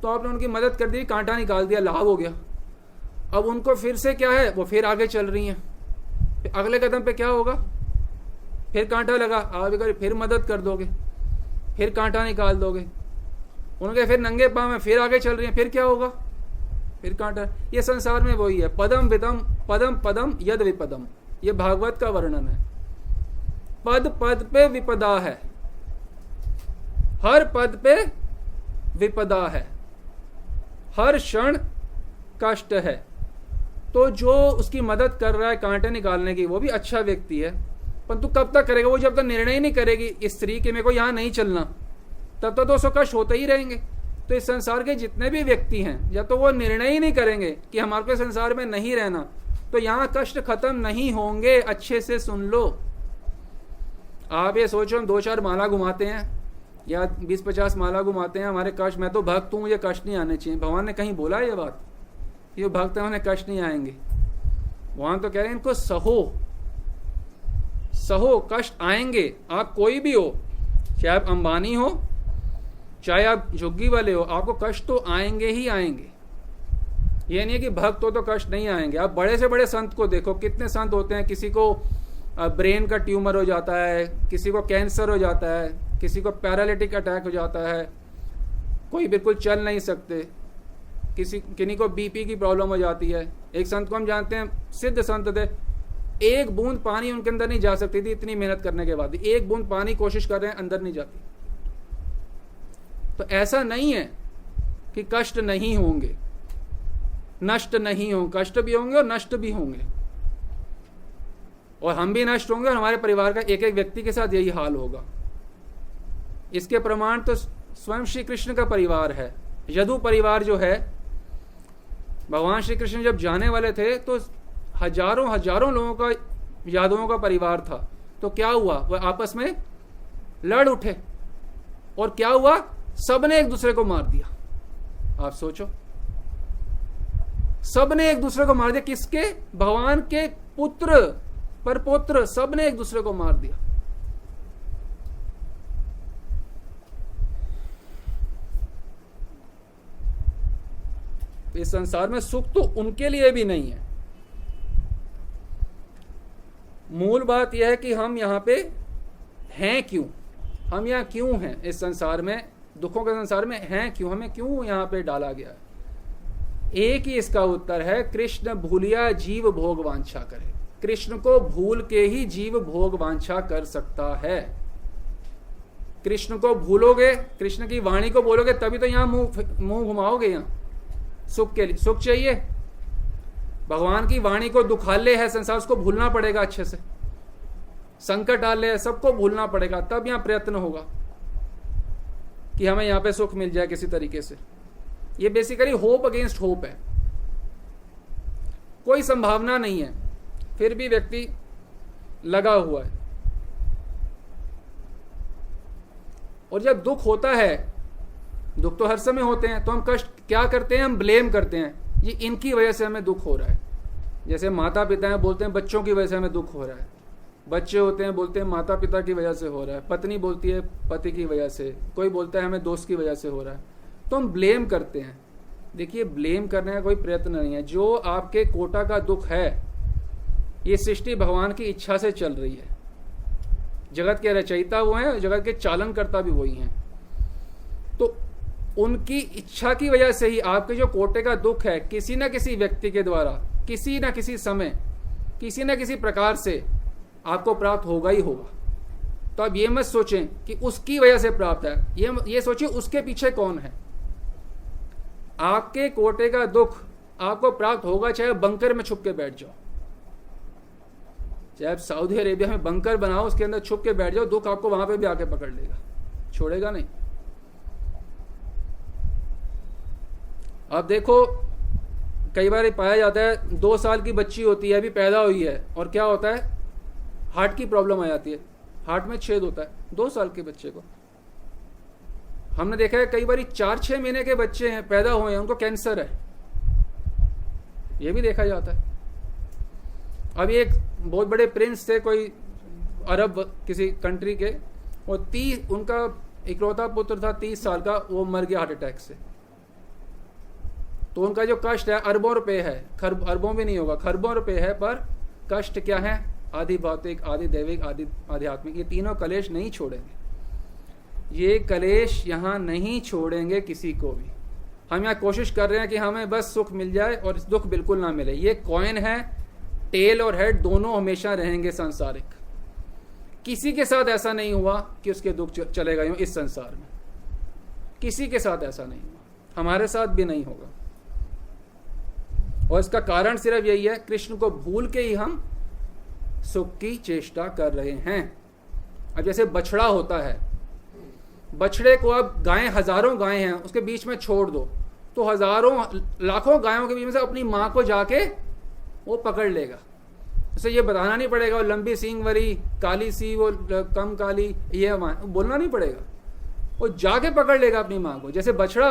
[SPEAKER 1] तो आपने उनकी मदद कर दी, कांटा निकाल दिया, लाभ हो गया। अब उनको फिर से क्या है, वो फिर आगे चल रही हैं, अगले कदम पे क्या होगा, फिर कांटा लगा, आप फिर मदद कर दोगे, फिर कांटा निकाल दोगे, उनके फिर नंगे पांव में फिर आगे चल रही हैं, फिर क्या होगा, फिर कांटा। ये संसार में वही है, पदम विदम पदम पदम यद विपदम, ये भागवत का वर्णन है। पद पद पे विपदा है, हर पद पे विपदा है, हर क्षण कष्ट है। तो जो उसकी मदद कर रहा है कांटे निकालने की, वो भी अच्छा व्यक्ति है, परंतु कब तक करेगा? वो जब तक निर्णय ही नहीं करेगी इस स्त्री के मेरे को यहां नहीं चलना, तब तक तो उसको कष्ट होते ही रहेंगे। तो इस संसार के जितने भी व्यक्ति हैं, या तो वो निर्णय ही नहीं करेंगे कि हमारे को संसार में नहीं रहना, तो यहां कष्ट खत्म नहीं होंगे। अच्छे से सुन लो, आप ये सोचो हम 2-4 माला घुमाते हैं या 20-50 माला घुमाते हैं, हमारे कष्ट, मैं तो भक्त हूं, मुझे कष्ट नहीं आने चाहिए। भगवान ने कहीं बोला ये बात, ये भक्त है उन्हें कष्ट नहीं आएंगे? भगवान तो कह रहे हैं इनको सहो, सहो, कष्ट आएंगे। आप कोई भी हो, चाहे आप अंबानी हो, चाहे आप झुग्गी वाले हो, आपको कष्ट तो आएंगे ही आएंगे। ये नहीं है कि भक्त हो तो कष्ट नहीं आएंगे। आप बड़े से बड़े संत को देखो, कितने संत होते हैं, किसी को ब्रेन का ट्यूमर हो जाता है, किसी को कैंसर हो जाता है, किसी को पैरालिटिक अटैक हो जाता है, कोई बिल्कुल चल नहीं सकते, किन्हीं को बीपी की प्रॉब्लम हो जाती है। एक संत को हम जानते हैं, सिद्ध संत थे, एक बूंद पानी उनके अंदर नहीं जा सकती थी, इतनी मेहनत करने के बाद भी एक बूंद पानी कोशिश कर रहे हैं, अंदर नहीं जाती। तो ऐसा नहीं है कि कष्ट नहीं होंगे, नष्ट नहीं हो, कष्ट भी होंगे और नष्ट भी होंगे, और हम भी नष्ट होंगे और हमारे परिवार का एक एक व्यक्ति के साथ यही हाल होगा। इसके प्रमाण तो स्वयं श्री कृष्ण का परिवार है। यदु परिवार जो है, भगवान श्री कृष्ण जब जाने वाले थे तो हजारों हजारों लोगों का, यादवों का परिवार था। तो क्या हुआ, वह आपस में लड़ उठे और क्या हुआ, सबने एक दूसरे को मार दिया। आप सोचो, सबने एक दूसरे को मार दिया। किसके? भगवान के पुत्र, परपुत्र, सबने एक दूसरे को मार दिया। इस संसार में सुख तो उनके लिए भी नहीं है। मूल बात यह है कि हम यहां पे हैं क्यों, हम यहां क्यों हैं, इस संसार में, दुखों के संसार में हैं क्यों, हमें क्यों यहां पे डाला गया है। एक ही इसका उत्तर है, कृष्ण भूलिया जीव भोग वांछा करे। कृष्ण को भूल के ही जीव भोग वांछा कर सकता है। कृष्ण को भूलोगे, कृष्ण की वाणी को बोलोगे, तभी तो यहां मुंह घुमाओगे। यहां सुख के लिए, सुख चाहिए, भगवान की वाणी को दुखाले है संसार, उसको भूलना पड़ेगा अच्छे से। संकट आले है, सबको भूलना पड़ेगा, तब यहां प्रयत्न होगा कि हमें यहां पे सुख मिल जाए किसी तरीके से। ये बेसिकली होप अगेंस्ट होप है। कोई संभावना नहीं है, फिर भी व्यक्ति लगा हुआ है। और जब दुख होता है, दुख तो हर समय होते हैं, तो हम कष्ट क्या करते हैं, हम ब्लेम करते हैं, ये इनकी वजह से हमें दुख हो रहा है। जैसे माता पिता हैं, बोलते हैं बच्चों की वजह से हमें दुख हो रहा है। बच्चे होते हैं, बोलते हैं माता पिता की वजह से हो रहा है। पत्नी बोलती है पति की वजह से, कोई बोलता है हमें दोस्त की वजह से हो रहा है। तो हम ब्लेम करते हैं। देखिए, ब्लेम करने का कोई प्रयत्न नहीं है। जो आपके कोटा का दुख है, ये सृष्टि भगवान की इच्छा से चल रही है। जगत के रचयिता वो हैं, जगत के चालन करता भी वही हैं। तो उनकी इच्छा की वजह से ही आपके जो कोटे का दुख है, किसी न किसी व्यक्ति के द्वारा, किसी न किसी समय, किसी न किसी प्रकार से आपको प्राप्त होगा ही होगा। तो आप ये मत सोचें कि उसकी वजह से प्राप्त है, ये सोचिए उसके पीछे कौन है। आपके कोटे का दुख आपको प्राप्त होगा, चाहे बंकर में छुप के बैठ जाओ, चाहे आप सऊदी अरेबिया में बंकर बनाओ, उसके अंदर छुप के बैठ जाओ, दुख आपको वहां पे भी आके पकड़ लेगा, छोड़ेगा नहीं। अब देखो, कई बार पाया जाता है 2 साल की बच्ची होती है, अभी पैदा हुई है, और क्या होता है, हार्ट की प्रॉब्लम आ जाती है, हार्ट में छेद होता है 2 साल के बच्चे को। हमने देखा है कई बार 4-6 महीने के बच्चे हैं, पैदा हुए हैं, उनको कैंसर है, ये भी देखा जाता है। अभी एक बहुत बड़े प्रिंस थे, कोई अरब किसी कंट्री के, और उनका इकलौता पुत्र था 30 साल का, वो मर गया हार्ट अटैक से। तो उनका जो कष्ट है अरबों रुपए है, अरबों भी नहीं होगा, खरबों रुपए है, पर कष्ट क्या है, आदि भौतिक, आदि दैविक, आदि आध्यात्मिक, ये तीनों कलेश नहीं छोड़ेंगे। ये कलेश यहाँ नहीं छोड़ेंगे किसी को भी। हम यहाँ कोशिश कर रहे हैं कि हमें बस सुख मिल जाए और दुख बिल्कुल ना मिले। ये कॉइन है, टेल और हेड दोनों हमेशा रहेंगे सांसारिक। किसी के साथ ऐसा नहीं हुआ कि उसके दुख चले गए इस संसार में, किसी के साथ ऐसा नहीं हुआ, हमारे साथ भी नहीं होगा। और इसका कारण सिर्फ यही है, कृष्ण को भूल के ही हम सुख की चेष्टा कर रहे हैं। अब जैसे बछड़ा होता है, बछड़े को अब गायें, हजारों गायें हैं, उसके बीच में छोड़ दो तो हजारों लाखों गायों के बीच में से अपनी मां को जाके वो पकड़ लेगा। उसे ये बताना नहीं पड़ेगा वो लंबी सींग वाली, काली सी, वो कम काली, ये बोलना नहीं पड़ेगा, वो जाके पकड़ लेगा अपनी मां को। जैसे बछड़ा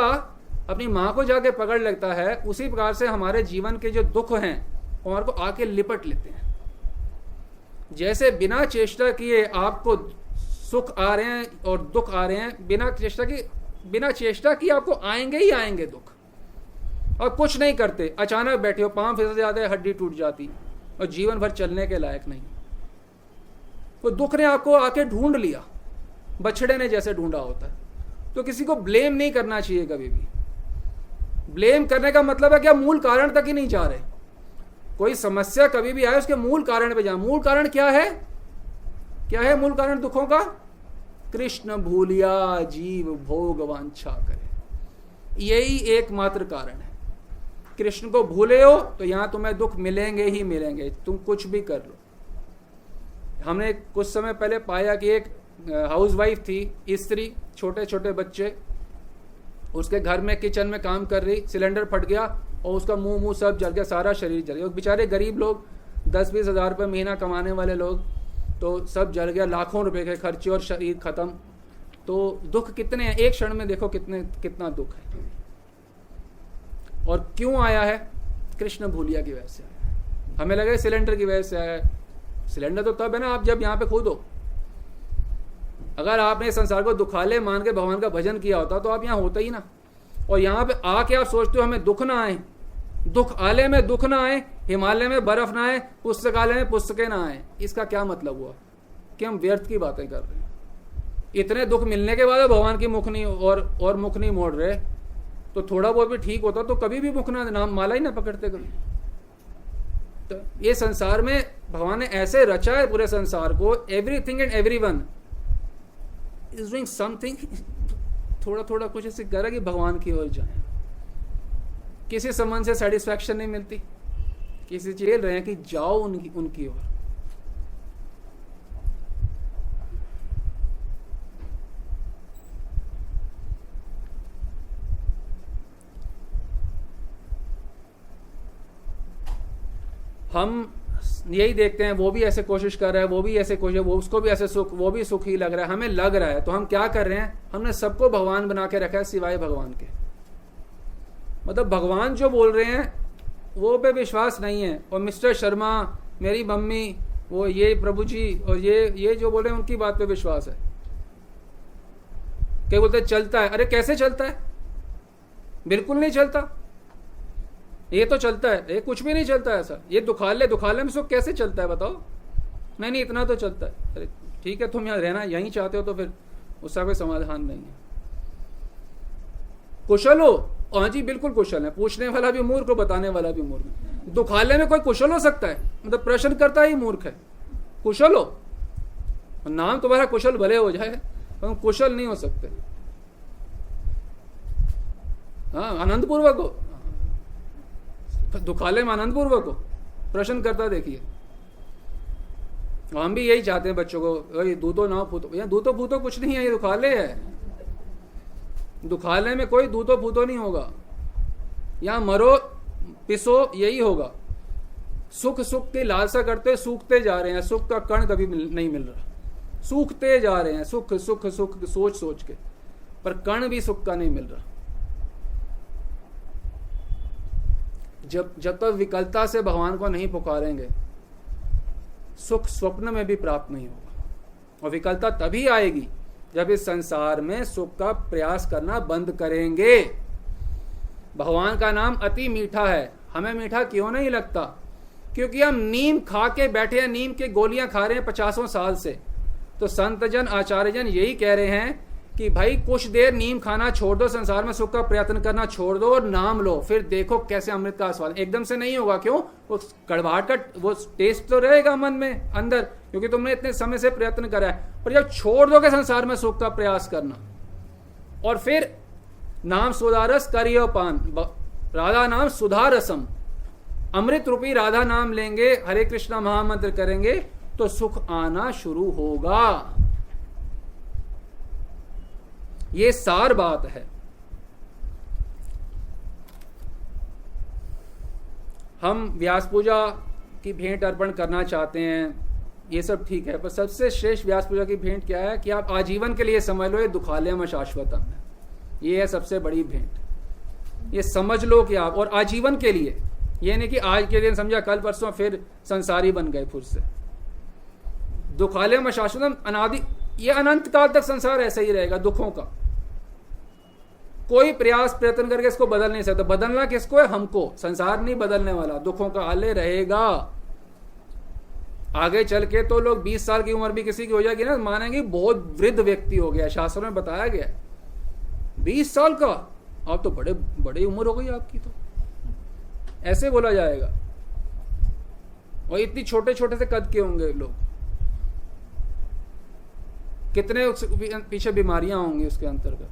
[SPEAKER 1] अपनी मां को जाके पकड़ लेता है, उसी प्रकार से हमारे जीवन के जो दुख हैं हमारे को आके लिपट लेते हैं। जैसे बिना चेष्टा किए आपको सुख आ रहे हैं और दुख आ रहे हैं, बिना चेष्टा की आपको आएंगे ही आएंगे दुख। और कुछ नहीं करते, अचानक बैठे हो, पांव फिसल जाते हैं, हड्डी टूट जाती और जीवन भर चलने के लायक नहीं। तो दुख ने आपको आके ढूंढ लिया, बछड़े ने जैसे ढूंढा होता है। तो किसी को ब्लेम नहीं करना चाहिए कभी भी। ब्लेम करने का मतलब है कि आप मूल कारण तक ही नहीं जा रहे। कोई समस्या कभी भी आए उसके मूल कारण पे जाए। मूल कारण क्या है? क्या है मूल कारण दुखों का? कृष्ण भूलिया जीव भोग वांछा करे, यही एकमात्र कारण है। कृष्ण को भूले हो तो यहां तुम्हें दुख मिलेंगे ही मिलेंगे, तुम कुछ भी कर लो। हमने कुछ समय पहले पाया कि एक हाउसवाइफ थी, स्त्री, छोटे छोटे बच्चे, उसके घर में किचन में काम कर रही, सिलेंडर फट गया और उसका मुंह सब जल गया, सारा शरीर जल गया। बेचारे गरीब लोग, 10-20 हज़ार रुपये महीना कमाने वाले लोग, तो सब जल गया, लाखों रुपए के खर्चे और शरीर खत्म। तो दुख कितने हैं एक क्षण में, देखो कितना दुख है। और क्यों आया है? कृष्ण भूलिया की वजह से आया है। हमें लगे सिलेंडर की वजह से आया है। सिलेंडर तो तब है ना आप जब यहाँ पे खुद हो। अगर आपने संसार को दुखालय मान के भगवान का भजन किया होता तो आप यहाँ होते ही ना। और यहाँ पे आके आप सोचते हो हमें दुख ना आए, दुख आलय में दुख ना आए, हिमालय में बर्फ ना आए, पुस्तकालय में पुस्तकें ना आए। इसका क्या मतलब हुआ? कि हम व्यर्थ की बातें कर रहे हैं। इतने दुख मिलने के बाद भगवान की मुख नहीं और मुख नहीं मोड़ रहे, तो थोड़ा बहुत भी ठीक होता तो कभी भी मुख ना, नाम माला ही ना पकड़ते कभी। तो ये संसार में भगवान ने ऐसे रचा है पूरे संसार को, everything and everyone is doing something, थोड़ा थोड़ा कुछ ऐसे करा कि भगवान की ओर जाए। किसी संबंध से सेटिस्फैक्शन नहीं मिलती, किसी चीज रहे हैं कि जाओ उनकी ओर। हम यही देखते हैं, वो भी ऐसे कोशिश कर रहा है, वो भी ऐसे कोशिश, वो उसको भी ऐसे सुख, वो भी सुख ही लग रहा है, हमें लग रहा है। तो हम क्या कर रहे हैं? हमने सबको भगवान बना के रखा है सिवाय भगवान के। मतलब भगवान जो बोल रहे हैं वो पे विश्वास नहीं है। और मिस्टर शर्मा, मेरी मम्मी, वो ये प्रभु जी और ये जो बोल रहे हैं उनकी बात पे विश्वास है। क्या बोलते चलता है? अरे कैसे चलता है? बिल्कुल नहीं चलता। ये तो चलता है, ये कुछ भी नहीं चलता है ऐसा। ये दुखालय में सुख कैसे चलता है बताओ? नहीं इतना तो चलता है। अरे ठीक है, तुम यहाँ रहना यहीं चाहते हो तो फिर उसका कोई समाधान नहीं है। कुशल हो? हाँ जी बिल्कुल कुशल है। पूछने वाला भी मूर्ख और बताने वाला भी मूर्ख। दुखालय में कोई कुशल हो सकता है? मतलब प्रश्न करता ही मूर्ख है। कुशल हो, नाम तुम्हारा कुशल भले हो जाए, तुम कुशल नहीं हो सकते। हाँ, आनंद पूर्वक हो, दुखालय में आनंद पूर्वक हो, प्रश्न करता देखिए। हम भी यही चाहते हैं बच्चों को, दूधो ना फूतो। यहाँ दूधो फूतो कुछ नहीं है, ये दुखालय है। दुखालय में कोई दूधो फूतो नहीं होगा। यहाँ मरो पिसो यही होगा। सुख की लालसा करते सूखते जा रहे हैं, सुख का कण कभी नहीं मिल रहा। सूखते जा रहे हैं, सुख सोच के, पर कण भी सुख का नहीं मिल रहा। जब तक विकलता से भगवान को नहीं पुकारेंगे, सुख स्वप्न में भी प्राप्त नहीं होगा। और विकलता तभी आएगी जब इस संसार में सुख का प्रयास करना बंद करेंगे। भगवान का नाम अति मीठा है। हमें मीठा क्यों नहीं लगता? क्योंकि हम नीम खा के बैठे हैं, नीम के गोलियां खा रहे हैं 50 साल से। तो संत जन, आचार्य जन यही कह रहे हैं कि भाई कुछ देर नीम खाना छोड़ दो, संसार में सुख का प्रयत्न करना छोड़ दो और नाम लो, फिर देखो कैसे अमृत का आस्वाद। एकदम से नहीं होगा। क्यों? वो कड़वाहट का वो टेस्ट तो रहेगा मन में अंदर, क्योंकि तुमने इतने समय से प्रयत्न करा है। पर जब छोड़ दोगे संसार में सुख का प्रयास करना, और फिर नाम सुधारस करियो पान, राधा नाम सुधारसम, अमृत रूपी राधा नाम लेंगे, हरे कृष्णा महामंत्र करेंगे, तो सुख आना शुरू होगा। ये सार बात है। हम व्यास पूजा की भेंट अर्पण करना चाहते हैं, ये सब ठीक है, पर सबसे श्रेष्ठ व्यास पूजा की भेंट क्या है कि आप आजीवन के लिए समझ लो ये दुखालयम शाश्वतम है। ये है सबसे बड़ी भेंट। ये समझ लो कि आप, और आजीवन के लिए, ये नहीं कि आज के दिन समझा कल परसों फिर संसारी बन गए फिर से। दुखालयम शाश्वतम अनादि, ये अनंत काल तक संसार ऐसा ही रहेगा दुखों का। कोई प्रयत्न करके इसको बदल नहीं सकता। बदलना किसको है? हमको। संसार नहीं बदलने वाला, दुखों का आलय रहेगा। आगे चल के तो लोग 20 साल की उम्र भी किसी की हो जाएगी ना, मानेंगे बहुत वृद्ध व्यक्ति हो गया। शास्त्रों में बताया गया 20 साल का, आप तो बड़े उम्र हो गई आपकी, तो ऐसे बोला जाएगा। और इतनी छोटे छोटे से कद के होंगे लोग, कितने पीछे बीमारियां होंगी उसके अंतर्गत।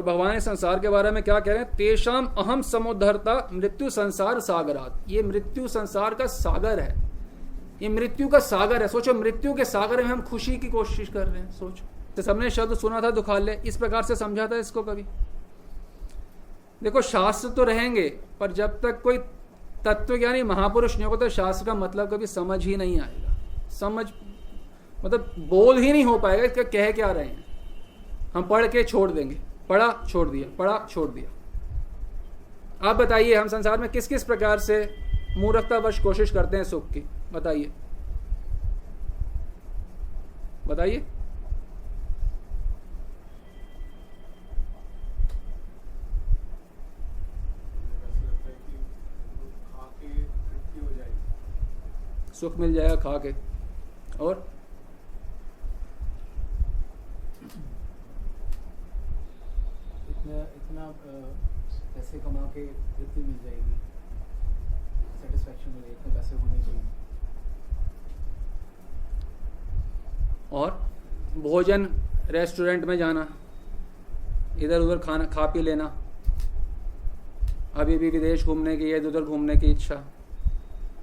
[SPEAKER 1] और भगवान इस संसार के बारे में क्या कह रहे हैं? तेषाम अहम समुद्धरता मृत्यु संसार सागरात। ये मृत्यु संसार का सागर है, ये मृत्यु का सागर है। सोचो, मृत्यु के सागर में हम खुशी की कोशिश कर रहे हैं। सोचो, तो सबने शब्द सुना था दुखालय, इस प्रकार से समझा था इसको कभी? देखो, शास्त्र तो रहेंगे, पर जब तक कोई तत्वज्ञानी महापुरुष नहीं होगा तो शास्त्र का मतलब कभी समझ ही नहीं आएगा। समझ मतलब बोध ही नहीं हो पाएगा इसका कह क्या रहे हैं। हम पढ़ के छोड़ देंगे, पढ़ा छोड़ दिया, पढ़ा छोड़ दिया। आप बताइए, हम संसार में किस किस प्रकार से मूर्खतावश कोशिश करते हैं सुख की? बताइए बताइए। सुख मिल जाएगा खा के, और
[SPEAKER 2] इतना पैसे कमा के तृप्ति मिल जाएगी, सेटिस्फैक्शन मिलेगी, इतने पैसे होने चाहिए।
[SPEAKER 1] और भोजन, रेस्टोरेंट में जाना, इधर उधर खाना खा पी लेना, अभी भी विदेश घूमने की, इधर उधर घूमने की इच्छा,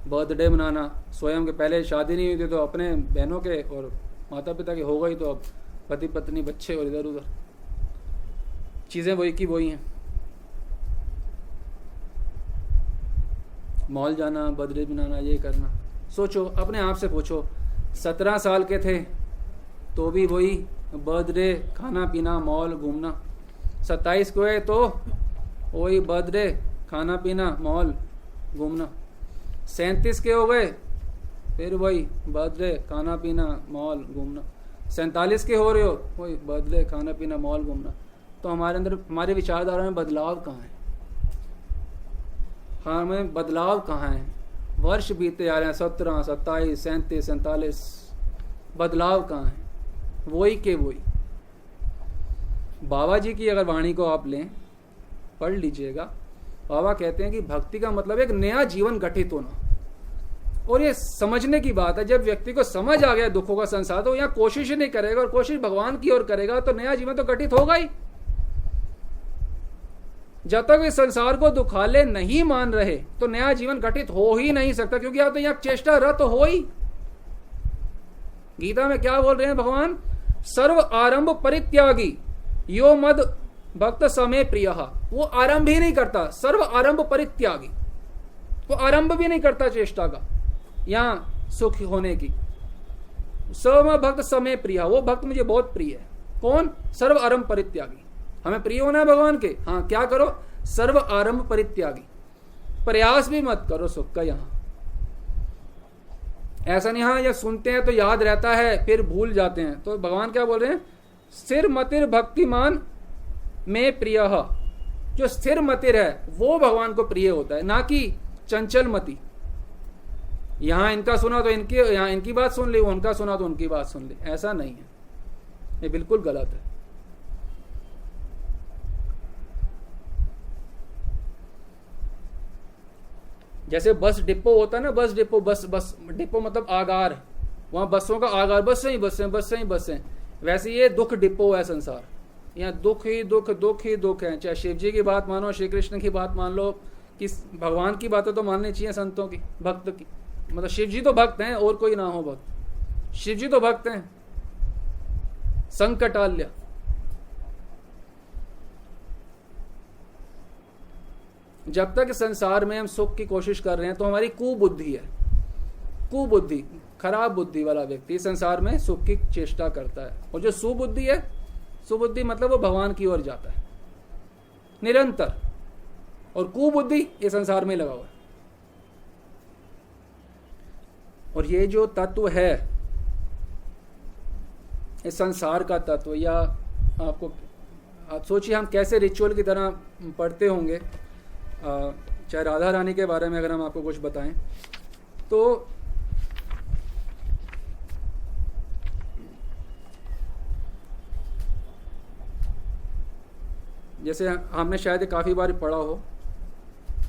[SPEAKER 1] बर्थडे मनाना, स्वयं के पहले शादी नहीं हुई थी तो अपने बहनों के और माता पिता के हो गई तो अब पति पत्नी बच्चे और इधर उधर चीज़ें वही की वही हैं। मॉल जाना, बर्थडे मनाना, ये करना। सोचो, अपने आप से पूछो, 17 साल के थे तो भी वही बर्थडे, खाना पीना, मॉल घूमना। 27 को है तो वही बर्थडे, खाना पीना, मॉल घूमना। 37 के हो गए फिर वही बर्थडे, खाना पीना, मॉल घूमना। 47 के हो रहे हो, वही बर्थडे, खाना पीना, मॉल घूमना। तो हमारे अंदर, हमारे विचारधारा में बदलाव कहाँ है? हाँ, में बदलाव कहाँ है? वर्ष बीते जा रहे हैं, 17, 27, 37, 47, बदलाव कहाँ है? वही के वही। बाबा जी की अगर वाणी को आप लें, पढ़ लीजिएगा, बाबा कहते हैं कि भक्ति का मतलब एक नया जीवन गठित होना। और ये समझने की बात है, जब व्यक्ति को समझ आ गया दुखों का संसार, तो यहाँ कोशिश ही नहीं करेगा और कोशिश भगवान की ओर करेगा तो नया जीवन तो गठित होगा ही। जब तक इस संसार को दुखालय नहीं मान रहे तो नया जीवन गठित हो ही नहीं सकता, क्योंकि आप तो यहाँ चेष्टा रत हो ही। गीता में क्या बोल रहे हैं भगवान? सर्व आरंभ परित्यागी यो मद भक्त समय प्रिय। वो आरंभ ही नहीं करता, सर्व आरंभ परित्यागी, वो आरंभ भी नहीं करता चेष्टा का यहां सुख होने की। सर्व भक्त समय प्रिय, वो भक्त मुझे बहुत प्रिय है। कौन? सर्व आरंभ परित्यागी। हमें प्रिय होना है भगवान के, हाँ, क्या करो? सर्व आरंभ परित्यागी। प्रयास भी मत करो सुख का। यहां ऐसा नहीं, हाँ, या सुनते हैं तो याद रहता है फिर भूल जाते हैं। तो भगवान क्या बोल रहे हैं? स्थिर मतिर भक्तिमान में प्रिय। जो स्थिर मतिर है वो भगवान को प्रिय होता है, ना कि चंचल मति। यहां इनका सुना तो इनकी, यहां इनकी बात सुन ली, उनका सुना तो उनकी बात सुन ली। ऐसा नहीं है, ये बिल्कुल गलत है। जैसे बस डिपो होता है ना, बस डिपो, बस डिपो मतलब आगार, वहां बसों का आगार, बसें ही बसें, बसें ही बसें। वैसे ये दुख डिपो है संसार। यहाँ दुख ही दुख, दुख ही दुख है। चाहे शिव जी की बात मानो, श्री कृष्ण की बात मान लो, कि भगवान की बातें तो माननी चाहिए, संतों की, भक्त की। मतलब शिव जी तो भक्त हैं, और कोई ना हो भक्त, शिव जी तो भक्त हैं। संकटाल्य, जब तक संसार में हम सुख की कोशिश कर रहे हैं तो हमारी कुबुद्धि है। कुबुद्धि, खराब बुद्धि वाला व्यक्ति संसार में सुख की चेष्टा करता है। और जो सुबुद्धि है, सुबुद्धि मतलब वो भगवान की ओर जाता है निरंतर। और कुबुद्धि ये संसार में लगा हुआ है। और ये जो तत्व है, इस संसार का तत्व, या आपको आप सोचिए हम कैसे रिचुअल की तरह पढ़ते होंगे। चाहे राधा रानी के बारे में अगर हम आपको कुछ बताएं तो जैसे हमने शायद काफ़ी बार पढ़ा हो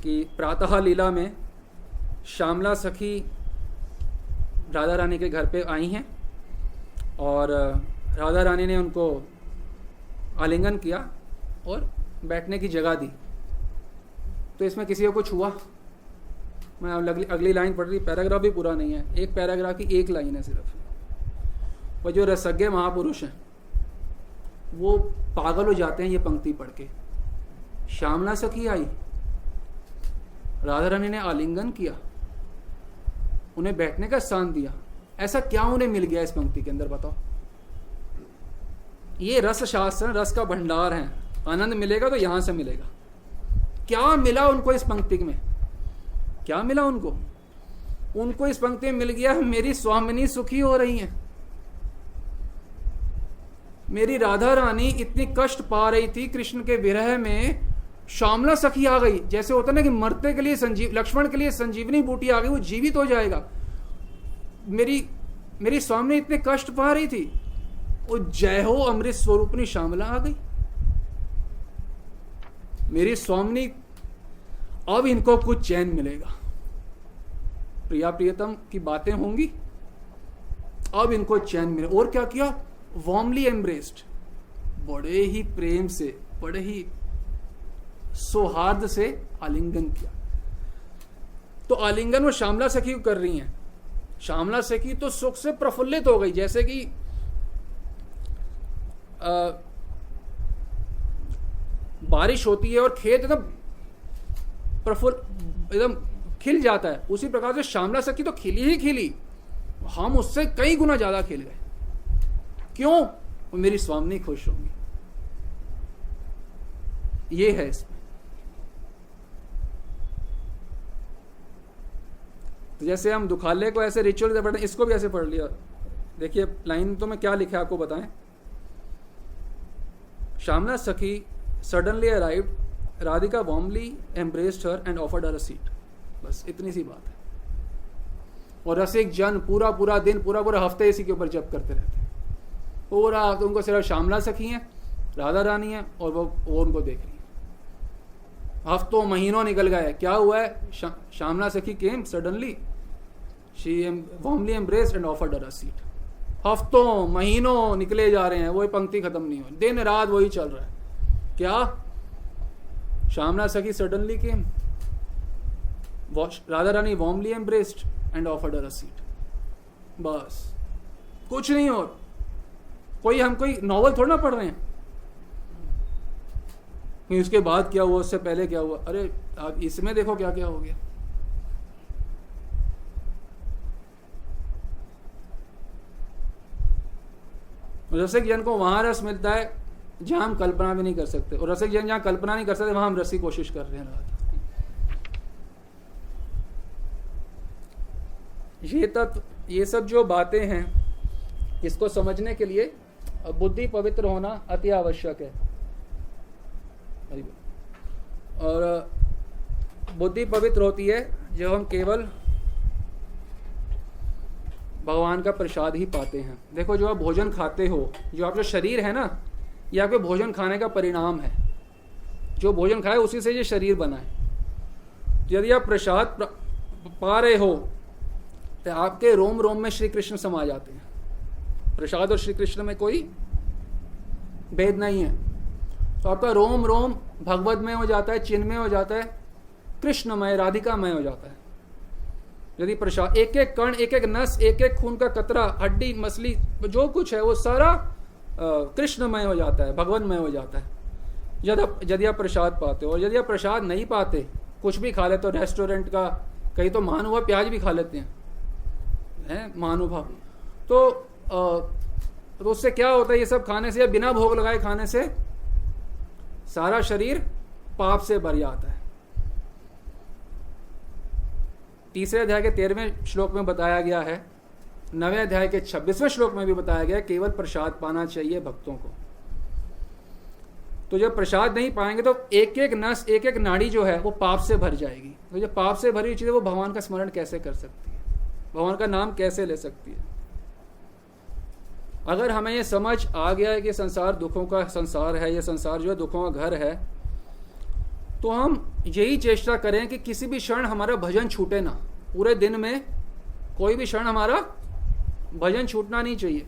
[SPEAKER 1] कि प्रातः लीला में श्यामला सखी राधा रानी के घर पे आई हैं और राधा रानी ने उनको आलिंगन किया और बैठने की जगह दी। तो इसमें किसी को कुछ हुआ? मैं अगली लाइन पढ़ रही, पैराग्राफ भी पूरा नहीं है, एक पैराग्राफ की एक लाइन है सिर्फ। और जो रसज्ञ महापुरुष हैं वो पागल हो जाते हैं ये पंक्ति पढ़ के। श्यामला सखी आई, राधा रानी ने आलिंगन किया, उन्हें बैठने का स्थान दिया, ऐसा क्या उन्हें मिल गया इस पंक्ति के अंदर बताओ? ये रस शास्त्र, रस का भंडार है, आनंद मिलेगा तो यहां से मिलेगा। क्या मिला उनको इस पंक्ति में? क्या मिला उनको? उनको इस पंक्ति में मिल गया मेरी स्वामिनी सुखी हो रही हैं, मेरी राधा रानी इतनी कष्ट पा रही थी कृष्ण के विरह में, श्यामला सखी आ गई। जैसे होता ना कि मरते के लिए लक्ष्मण के लिए संजीवनी बूटी आ गई, वो जीवित हो जाएगा। मेरी स्वामिनी इतने कष्ट पा रही थी, वो जय हो अमृत स्वरूपनी श्यामला आ गई। मेरी स्वामिनी, अब इनको कुछ चैन मिलेगा, प्रिया प्रियतम की बातें होंगी, अब इनको चैन मिले। और क्या किया? वार्मली एम्ब्रेस्ड, बड़े ही प्रेम से, बड़े ही सौहार्द से आलिंगन किया। तो आलिंगन वो श्यामला सखी कर रही हैं। श्यामला सखी तो सुख से प्रफुल्लित हो गई, जैसे कि बारिश होती है और खेत एकदम एकदम खिल जाता है, उसी प्रकार से श्यामला सखी तो खिली ही खिली, हम उससे कई गुना ज्यादा खिल गए। क्यों? वो मेरी स्वामिनी खुश होंगी, ये है इसमें। तो जैसे हम दुखालय को ऐसे रिचुअल से पढ़ते, इसको भी ऐसे पढ़ लिया। देखिए लाइन तो मैं क्या लिखा है आपको बताएं। श्यामला सखी suddenly arrived, Radhika warmly embraced her and offered her a seat. बस इतनी सी बात है। और रसिक जन पूरा दिन, पूरा हफ्ते इसी के ऊपर जप करते रहते हैं पूरा। तो उनको सिर्फ श्यामला सखी हैं, राधा रानी है, और वो उनको देख रही है। हफ्तों महीनों निकल गए, क्या हुआ है? श्यामला सखी came suddenly, she warmly embraced and offered her a seat. हफ्तों महीनों निकले जा रहे हैं, वही पंक्ति खत्म नहीं हुई, दिन रात वही चल रहा है। क्या? श्यामला सखी suddenly came, Radha Rani warmly embraced and offered her a seat. बस कुछ नहीं। और हम कोई नॉवल थोड़ा ना पढ़ रहे हैं कि उसके बाद क्या हुआ, उससे पहले क्या हुआ। अरे आप इसमें देखो क्या क्या हो गया। रसिक जन को वहां रस मिलता है जहां हम कल्पना भी नहीं कर सकते, और रसिक जन जहां कल्पना नहीं कर सकते वहां हम रस की कोशिश कर रहे हैं। ये तत्व, ये सब जो बातें हैं, इसको समझने के लिए बुद्धि पवित्र होना अति आवश्यक है। और बुद्धि पवित्र होती है जब हम केवल भगवान का प्रसाद ही पाते हैं। देखो जो आप भोजन खाते हो, जो आपका शरीर है ना, ये आपके भोजन खाने का परिणाम है। जो भोजन खाए उसी से ये शरीर बना है। यदि आप प्रसाद पा रहे हो तो आपके रोम रोम में श्री कृष्ण समा जाते हैं। प्रसाद और श्री कृष्ण में कोई भेद नहीं है। तो आपका रोम रोम भगवतमय हो जाता है, चिन्मय हो जाता है, कृष्णमय, राधिकामय हो जाता है। यदि प्रसाद, एक एक कण, एक एक नस, एक एक खून का कतरा, हड्डी मसली, जो कुछ है वो सारा कृष्णमय हो जाता है, भगवतमय हो जाता है यदि आप प्रसाद पाते हो। और यदि आप प्रसाद नहीं पाते, कुछ भी खा लेते हो, रेस्टोरेंट का, कहीं तो महानुभाव प्याज भी खा लेते हैं महानुभाव, तो उससे क्या होता है? ये सब खाने से या बिना भोग लगाए खाने से सारा शरीर पाप से भर जाता है। तीसरे अध्याय के 13वें श्लोक में बताया गया है, 9वें अध्याय के 26वें श्लोक में भी बताया गया है, केवल प्रसाद पाना चाहिए भक्तों को। तो जब प्रसाद नहीं पाएंगे तो एक एक नस, एक एक नाड़ी जो है वो पाप से भर जाएगी। तो जब पाप से भरी हुई चीज़ है वो भगवान का स्मरण कैसे कर सकती है, भगवान का नाम कैसे ले सकती है? अगर हमें ये समझ आ गया है कि संसार दुखों का संसार है, ये संसार जो है दुखों का घर है, तो हम यही चेष्टा करें कि किसी भी क्षण हमारा भजन छूटे ना। पूरे दिन में कोई भी क्षण हमारा भजन छूटना नहीं चाहिए।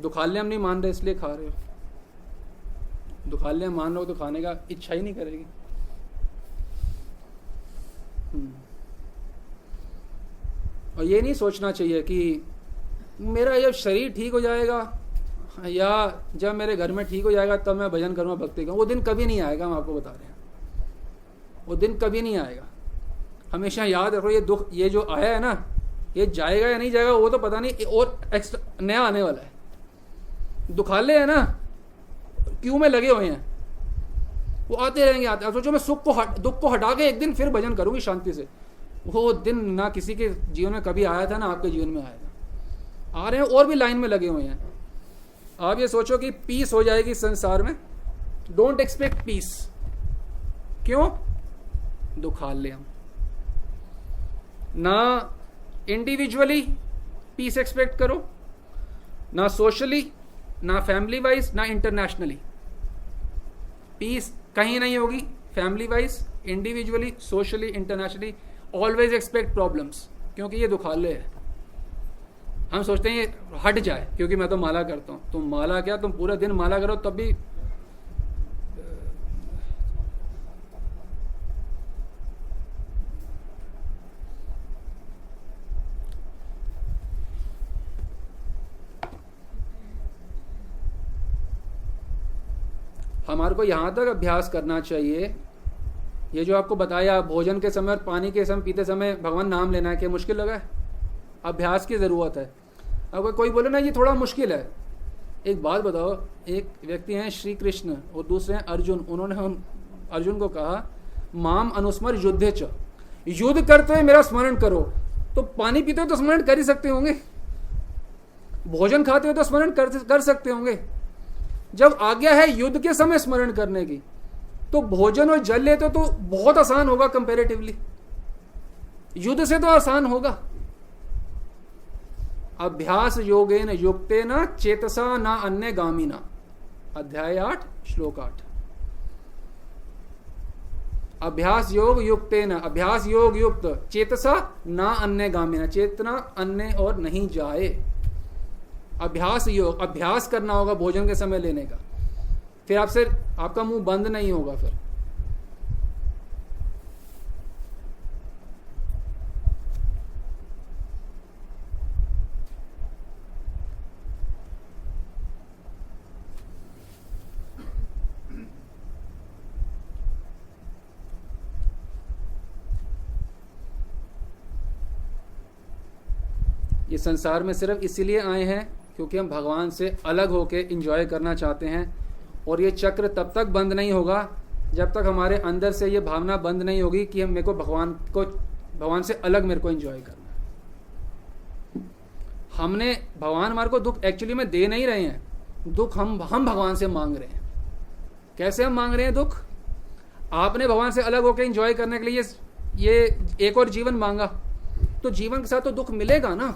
[SPEAKER 1] दुखाले हम नहीं मान रहे इसलिए खा रहे हो, दुखाले हम मान रहे हो तो खाने का इच्छा ही नहीं करेगी। और ये नहीं सोचना चाहिए कि मेरा जब शरीर ठीक हो जाएगा या जब मेरे घर में ठीक हो जाएगा तब मैं भजन करूँगा, भक्ति करूँगा। वो दिन कभी नहीं आएगा, हम आपको बता रहे हैं, वो दिन कभी नहीं आएगा। हमेशा याद रखो, ये दुख ये जो आया है ना, ये जाएगा या नहीं जाएगा वो तो पता नहीं, और एक्स्ट्रा नया आने वाला है। दुखाले है ना, क्यों में लगे हुए हैं, वो आते रहेंगे आते। अब सोचो मैं दुख को हटा के एक दिन फिर भजन करूंगी शांति से, वो दिन ना किसी के जीवन में कभी आया था ना आपके जीवन में आएगा। आ रहे हैं और भी लाइन में लगे हुए हैं। आप ये सोचो कि पीस हो जाएगी संसार में, डोंट एक्सपेक्ट पीस। क्यों? दुखाले हम ना इंडिविजुअली पीस एक्सपेक्ट करो, ना सोशली, ना फैमिली वाइज, ना इंटरनेशनली। पीस कहीं नहीं होगी family wise, individually, socially, internationally. Always expect problems, क्योंकि ये दुखाले है। हम सोचते हैं ये हट जाए क्योंकि मैं तो माला करता हूं। तुम माला क्या, तुम पूरा दिन माला करो तब भी हमारे को यहाँ तक अभ्यास करना चाहिए। ये जो आपको बताया भोजन के समय और पानी के समय पीते समय भगवान नाम लेना है, क्या मुश्किल लगा है? अभ्यास की ज़रूरत है। अगर कोई बोले ना ये थोड़ा मुश्किल है, एक बात बताओ, एक व्यक्ति हैं श्री कृष्ण और दूसरे हैं अर्जुन। उन्होंने अर्जुन को कहा माम अनुस्मर युद्धे च, युद्ध करते हुए मेरा स्मरण करो। तो पानी पीते हुए तो स्मरण कर ही सकते होंगे, भोजन खाते हुए तो स्मरण कर सकते होंगे। जब आज्ञा है युद्ध के समय स्मरण करने की, तो भोजन और जल लेते तो बहुत आसान होगा कंपैरेटिवली, युद्ध से तो आसान होगा। अभ्यास योगेन युक्तेन चेतसा न अन्य गामिना, अध्याय 8 श्लोक 8। अभ्यास योग युक्तेन, अभ्यास योग युक्त चेतसा न अन्य गामिना, चेतना अन्य और नहीं जाए। अभ्यास योग, अभ्यास करना होगा भोजन के समय लेने का, फिर आपसे आपका मुंह बंद नहीं होगा। फिर ये संसार में सिर्फ इसीलिए आए हैं क्योंकि हम भगवान से अलग होके एंजॉय करना चाहते हैं। और ये चक्र तब तक बंद नहीं होगा जब तक हमारे अंदर से ये भावना बंद नहीं होगी कि हम मेरे को भगवान से अलग मेरे को एंजॉय करना है। हमने भगवान हमारे को दुख एक्चुअली में दे नहीं रहे हैं, दुख हम भगवान से मांग रहे हैं। कैसे हम मांग रहे हैं दुख? आपने भगवान से अलग होकर एंजॉय करने के लिए ये एक और जीवन मांगा, तो जीवन के साथ तो दुख मिलेगा ना।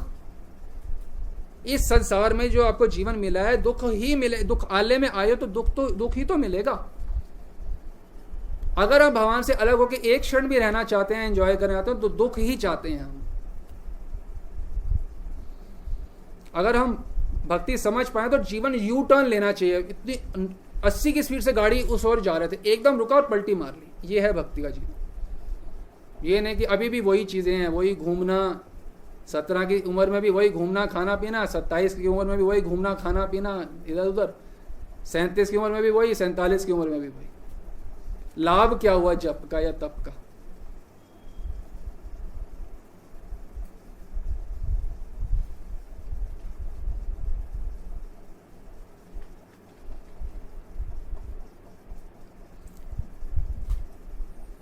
[SPEAKER 1] इस संसार में जो आपको जीवन मिला है दुख ही मिले, दुख आले में आए तो दुख ही तो मिलेगा। अगर हम भगवान से अलग होकर एक क्षण भी रहना चाहते हैं, एंजॉय करना चाहते हैं, तो दुख ही चाहते हैं हम। अगर हम भक्ति समझ पाए तो जीवन यू टर्न लेना चाहिए। इतनी 80 की स्पीड से गाड़ी उस ओर जा रहे थे, एकदम रुका और पलटी मार ली। ये है भक्ति का जीवन। ये नहीं कि अभी भी वही चीजें हैं, वही घूमना, 17 की उम्र में भी वही घूमना खाना पीना, 27 की उम्र में भी वही घूमना खाना पीना इधर उधर, 37 की उम्र में भी वही, 47 की उम्र में भी वही। लाभ क्या हुआ जप का या तप का?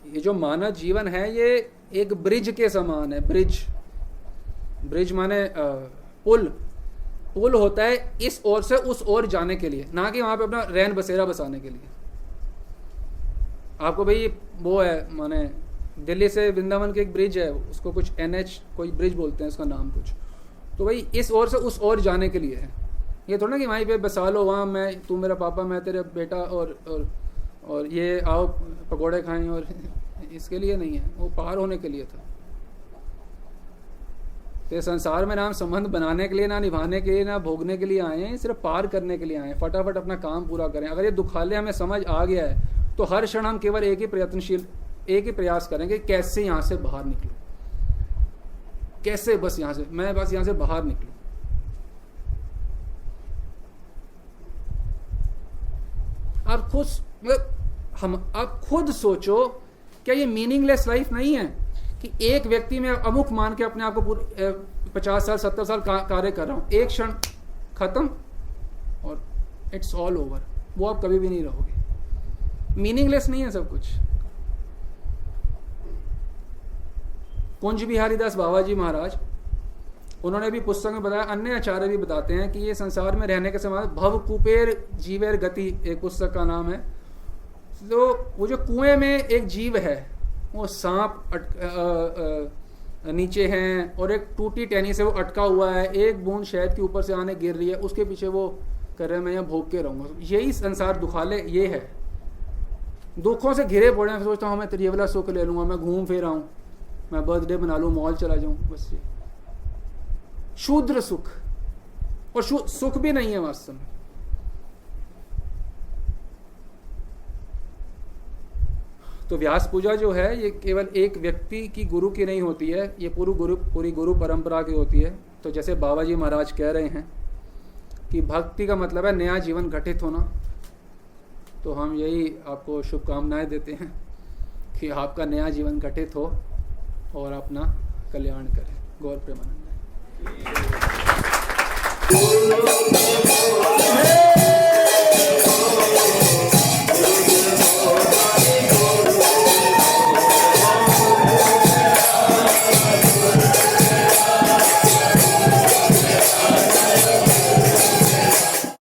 [SPEAKER 1] ये जो मानव जीवन है ये एक ब्रिज के समान है। ब्रिज माने पुल होता है इस ओर से उस ओर जाने के लिए, ना कि वहां पे अपना रैन बसेरा बसाने के लिए। आपको भाई वो है, माने दिल्ली से वृंदावन के एक ब्रिज है, उसको कुछ NH कोई ब्रिज बोलते हैं, उसका नाम कुछ, तो भाई इस ओर से उस ओर जाने के लिए है। ये थोड़ा ना कि वहीं पे बसा लो, वहाँ मैं, तू मेरा पापा, मैं तेरे बेटा, और ये आओ पकोड़े खाएं, और इसके लिए नहीं है, वो पार होने के लिए था। तो संसार में ना हम संबंध बनाने के लिए, ना निभाने के लिए, ना भोगने के लिए आए हैं, सिर्फ पार करने के लिए आए हैं। फटाफट अपना काम पूरा करें। अगर ये दुखालय हमें समझ आ गया है तो हर क्षण हम केवल एक ही प्रयास करेंगे, कैसे यहाँ से बाहर निकलूं, कैसे बस यहाँ से, मैं बस यहाँ से बाहर निकलूं। आप खुद सोचो, क्या ये मीनिंगलेस लाइफ नहीं है कि एक व्यक्ति में अमुक मान के अपने आप को पूरे 50 साल 70 साल कार्य कर रहा हूं, एक क्षण खत्म और इट्स ऑल ओवर, वो आप कभी भी नहीं रहोगे। मीनिंगलेस नहीं है सब कुछ। कुंज बिहारी दास बाबा जी महाराज, उन्होंने भी पुस्तक में बताया, अन्य आचार्य भी बताते हैं कि ये संसार में रहने के समय भव कुपेर जीवेर गति, एक पुस्तक का नाम है। तो वो जो कुएं में एक जीव है, वो सांप नीचे हैं और एक टूटी टहनी से वो अटका हुआ है, एक बूंद शहद के ऊपर से आने गिर रही है, उसके पीछे वो कर रहे हैं मैं यहाँ भोग के रहूंगा। यही संसार दुखालय ये है। दुखों से घिरे पड़े हैं, सोचता हूँ मैं ये वाला सुख ले लूंगा, मैं घूम फिर आऊँ, मैं बर्थडे बना लूँ, मॉल चला जाऊँ, बस ये शूद्र सुख, और सुख भी नहीं है वास्तव में। तो व्यास पूजा जो है ये केवल एक व्यक्ति की गुरु की नहीं होती है, ये पूरी गुरु परंपरा की होती है। तो जैसे बाबा जी महाराज कह रहे हैं कि भक्ति का मतलब है नया जीवन घटित होना, तो हम यही आपको शुभकामनाएं देते हैं कि आपका नया जीवन घटित हो और अपना कल्याण करें। गौर प्रेमानंद।